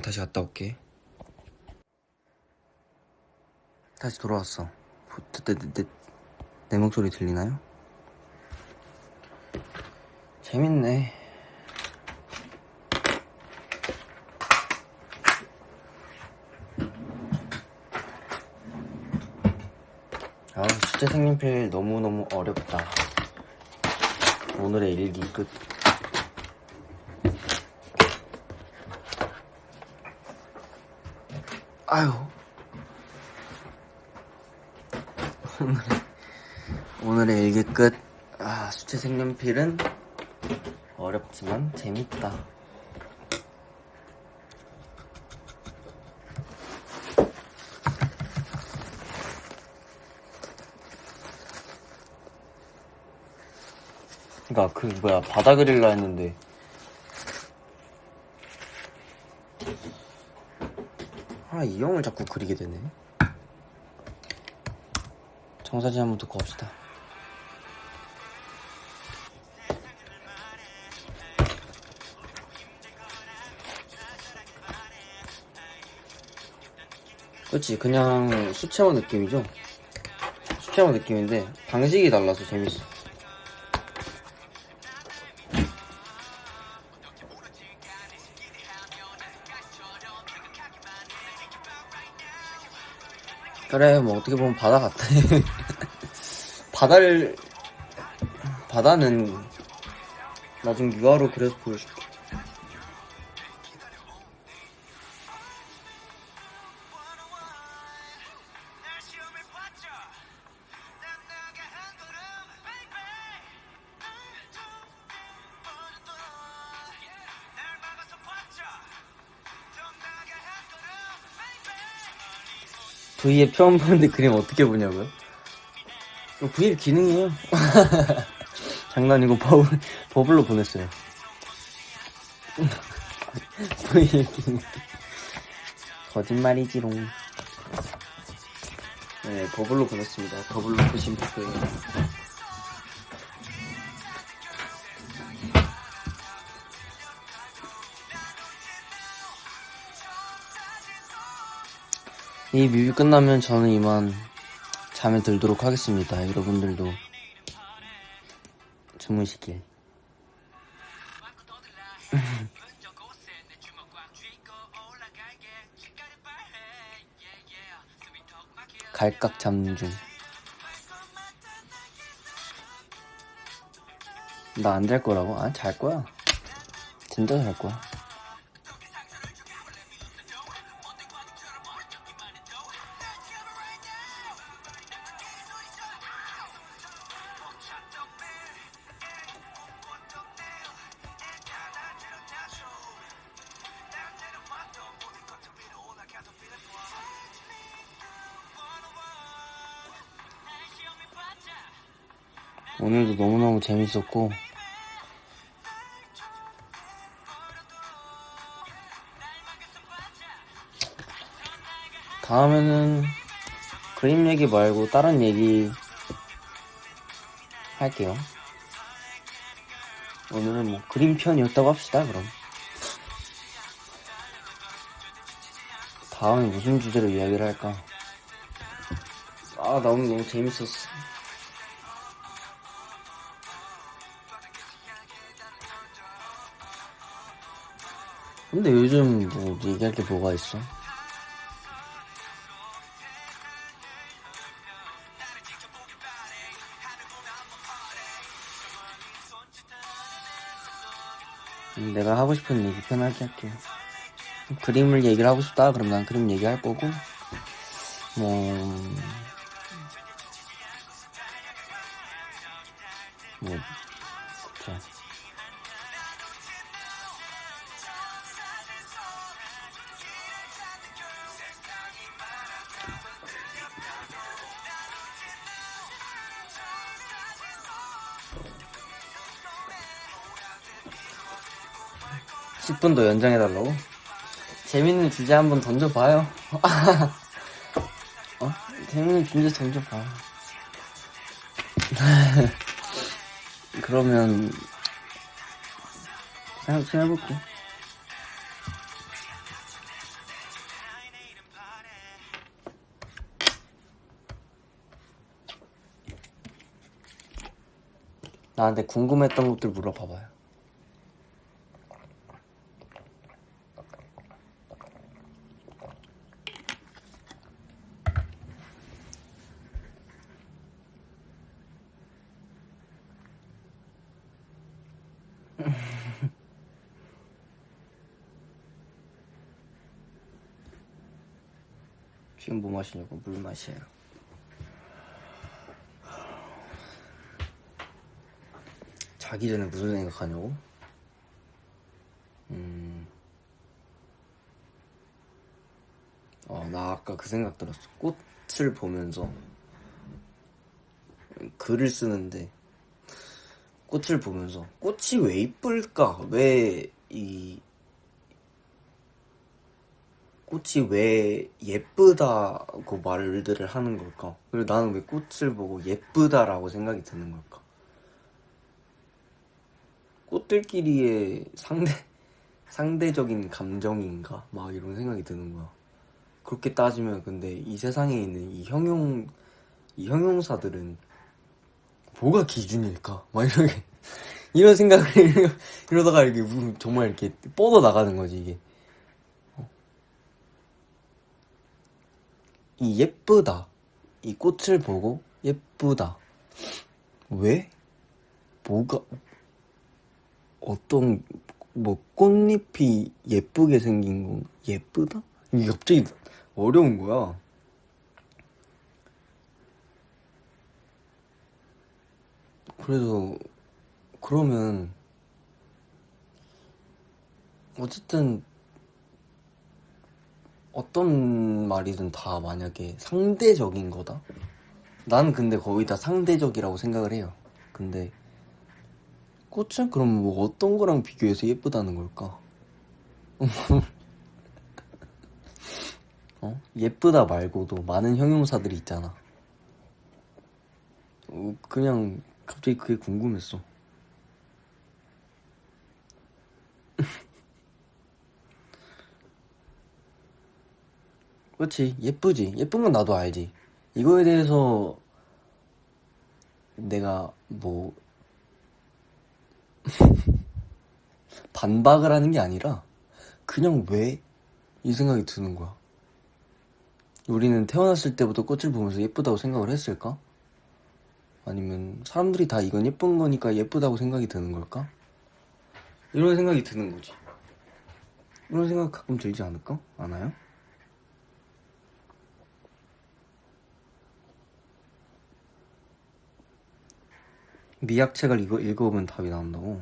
다시 갔다 올게. 다시 돌아왔어. 내 목소리 들리나요? 재밌네. 숫자 색연필 너무너무 어렵다. 오늘의 일기 끝. 아유. 오늘의 일기 끝. 숫자 색연필은 어렵지만 재밌다. 그러니까 바다 그릴라 했는데 이 형을 자꾸 그리게 되네. 정사진 한번 듣고 갑시다. 그치, 그냥 수채화 느낌이죠. 수채화 느낌인데 방식이 달라서 재밌어. 그래, 뭐 어떻게 보면 바다 같아. 바다는 나중에 유화로 그려서 보여줄게. V앱 처음 보는데 그림 어떻게 보냐고요? V앱 기능이에요. 장난이고 버블로 보냈어요. V앱 기능. 거짓말이지롱. 네, 버블로 보냈습니다. 버블로 보시면 될 거예요. 이 뮤비 끝나면 저는 이만 잠에 들도록 하겠습니다. 여러분들도 주무시길. 갈각 잠 중. 나 안 잘 거라고? 아, 잘 거야. 진짜 잘 거야. 오늘도 너무너무 재밌었고 다음에는 그림 얘기 말고 다른 얘기 할게요. 오늘은 뭐 그림 편이었다고 합시다. 그럼 다음에 무슨 주제로 이야기를 할까? 아, 나 오늘 너무 재밌었어. 근데 요즘 뭐 얘기할 게 뭐가 있어? 내가 하고 싶은 얘기 편하게 할게요. 그림을 얘기를 하고 싶다. 그럼 난 그림 얘기할 거고 뭐 그쵸. 10분 더 연장해달라고? 재밌는 주제 한번 던져봐요. 재밌는 주제 던져봐. 그러면 생각 좀 해볼게. 나한테 궁금했던 것들 물어봐봐요. 지금 뭐 마시냐고? 물 마셔요. 자기 전에 무슨 생각하냐고? 나 아까 그 생각 들었어. 꽃을 보면서 글을 쓰는데 꽃을 보면서 꽃이 왜 이쁠까? 왜 이 꽃이 왜 예쁘다고 말들을 하는 걸까? 그리고 나는 왜 꽃을 보고 예쁘다라고 생각이 드는 걸까? 꽃들끼리의 상대적인 감정인가? 막 이런 생각이 드는 거야. 그렇게 따지면 근데 이 세상에 있는 이 형용사들은 뭐가 기준일까? 막 이렇게 이런 생각을 이러다가 이렇게 정말 이렇게 뻗어 나가는 거지 이게. 이 예쁘다, 이 꽃을 보고 예쁘다. 왜? 뭐가 어떤 뭐 꽃잎이 예쁘게 생긴 건 예쁘다? 이게 갑자기 어려운 거야. 그래서 그러면 어쨌든 어떤 말이든 다 만약에 상대적인 거다? 나는 근데 거의 다 상대적이라고 생각을 해요. 근데 꽃은 그럼 뭐 어떤 거랑 비교해서 예쁘다는 걸까? 예쁘다 말고도 많은 형용사들이 있잖아. 그냥 갑자기 그게 궁금했어. 그렇지, 예쁘지. 예쁜 건 나도 알지. 이거에 대해서 내가 뭐 반박을 하는 게 아니라 그냥 왜? 이 생각이 드는 거야. 우리는 태어났을 때부터 꽃을 보면서 예쁘다고 생각을 했을까? 아니면 사람들이 다 이건 예쁜 거니까 예쁘다고 생각이 드는 걸까? 이런 생각이 드는 거지. 이런 생각 가끔 들지 않을까? 않아요? 미학책을 읽어보면 답이 나온다고?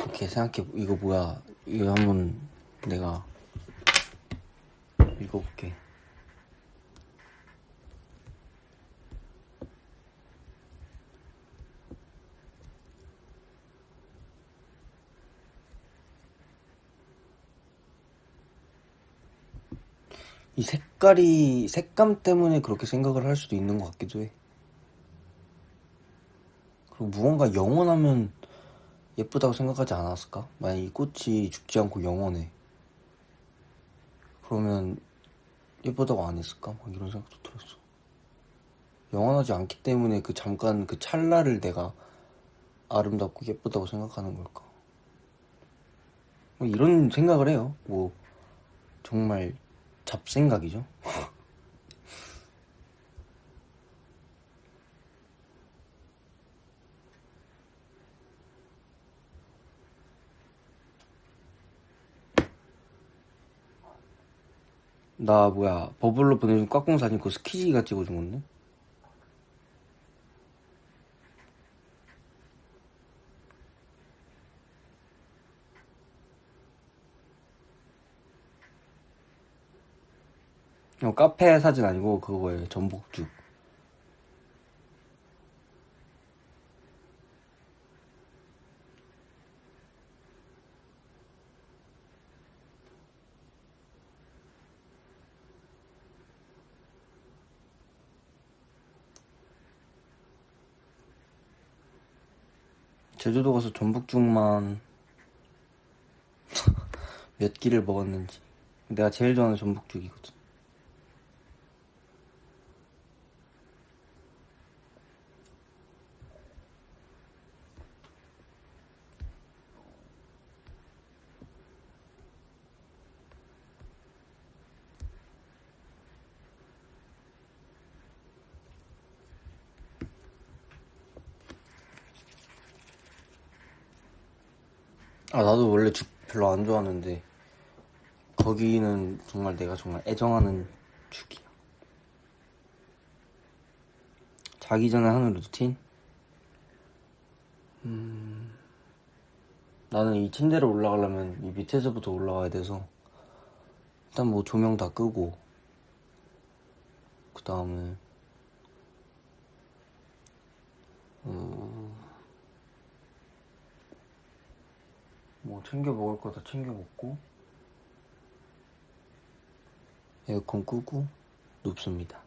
이렇게 생각해. 이거 뭐야? 이거 한번 내가 읽어볼게. 이 색감 때문에 그렇게 생각을 할 수도 있는 것 같기도 해. 그리고 무언가 영원하면 예쁘다고 생각하지 않았을까? 만약 이 꽃이 죽지 않고 영원해. 그러면 예쁘다고 안 했을까? 막 이런 생각도 들었어. 영원하지 않기 때문에 그 잠깐 그 찰나를 내가 아름답고 예쁘다고 생각하는 걸까? 뭐 이런 생각을 해요. 뭐 정말 잡생각이죠. 나 뭐야 버블로 보내준 꽉공 사진 그거 스키지가 찍어준 건데? 카페 사진 아니고 그거예요. 전복죽. 제주도 가서 전복죽만 몇 끼를 먹었는지. 내가 제일 좋아하는 전복죽이거든. 아 나도 원래 죽 별로 안 좋아하는데 거기는 정말 내가 정말 애정하는 죽이야. 자기 전에 하는 루틴? 나는 이 침대를 올라가려면 이 밑에서부터 올라와야 돼서 일단 뭐 조명 다 끄고 그 다음에 뭐 챙겨 먹을 거 다 챙겨 먹고 에어컨 끄고 눕습니다.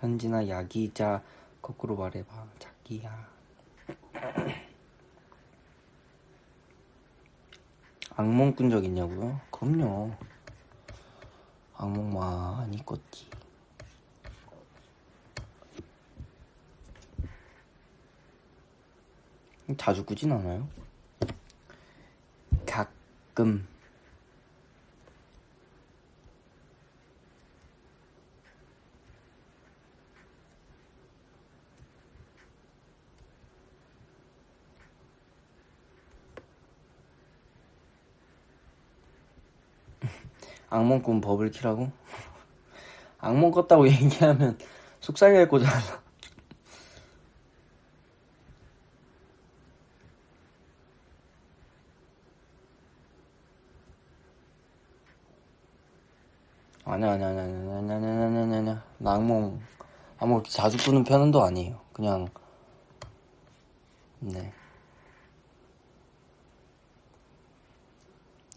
현진아 야기자 거꾸로 말해봐 자기야. 악몽 꾼 적 있냐고요? 그럼요. 악몽 많이 꿨지. 자주 꾸진 않아요. 가끔. 악몽 꾼 버블키라고? 악몽 꿨다고 얘기하면 속상해할 거잖아. 아니야. 나 악몽 그렇게 자주 꾸는 편은 또 아니에요. 그냥, 네.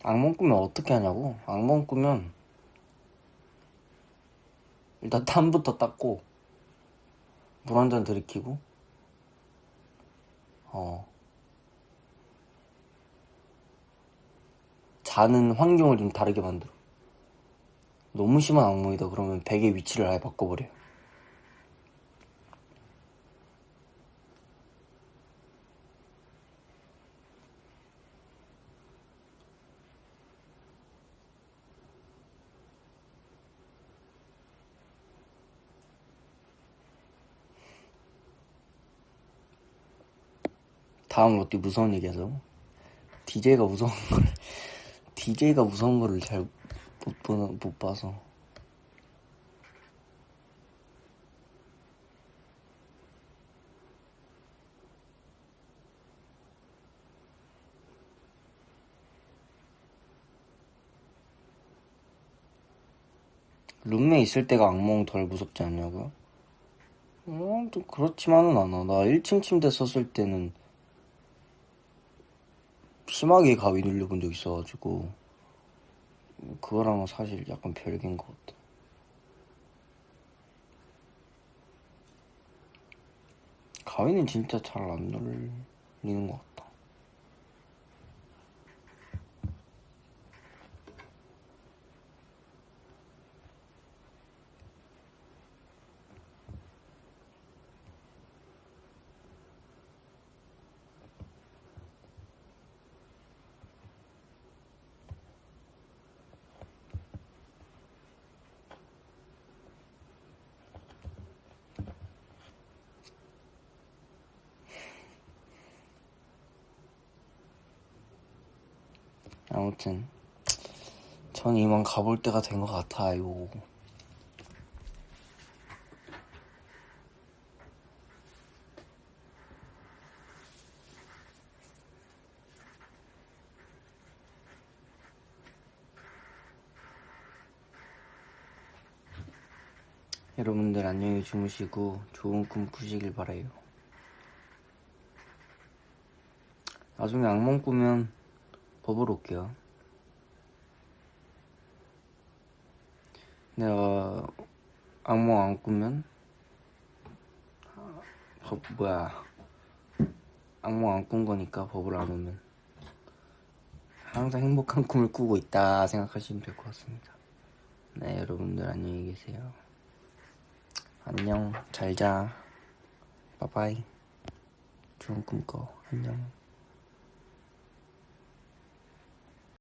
악몽 꾸면 어떻게 하냐고? 악몽 꾸면 일단 땀부터 닦고 물 한 잔 들이키고 자는 환경을 좀 다르게 만들어. 너무 심한 악몽이다 그러면 베개 위치를 아예 바꿔버려요. 다음 어디 무서운 얘기하자고? DJ가 무서운 거를 잘 못 봐서. 룸메 있을 때가 악몽 덜 무섭지 않냐고요? 좀 그렇지만은 않아. 나 1층 침대 썼을 때는 심하게 가위 눌려본 적 있어가지고 그거랑은 사실 약간 별개인 것 같아. 가위는 진짜 잘 안 눌리는 것 같아. 아무튼 전 이만 가볼 때가 된 것 같아요. 여러분들 안녕히 주무시고 좋은 꿈 꾸시길 바라요. 나중에 악몽 꾸면 법으로 올게요. 내가 악몽 안 꾸면 악몽 안 꾼 거니까 법을 안 오면 항상 행복한 꿈을 꾸고 있다 생각하시면 될 것 같습니다. 네, 여러분들 안녕히 계세요. 안녕, 잘 자. 빠빠이. 좋은 꿈 꿔. 안녕.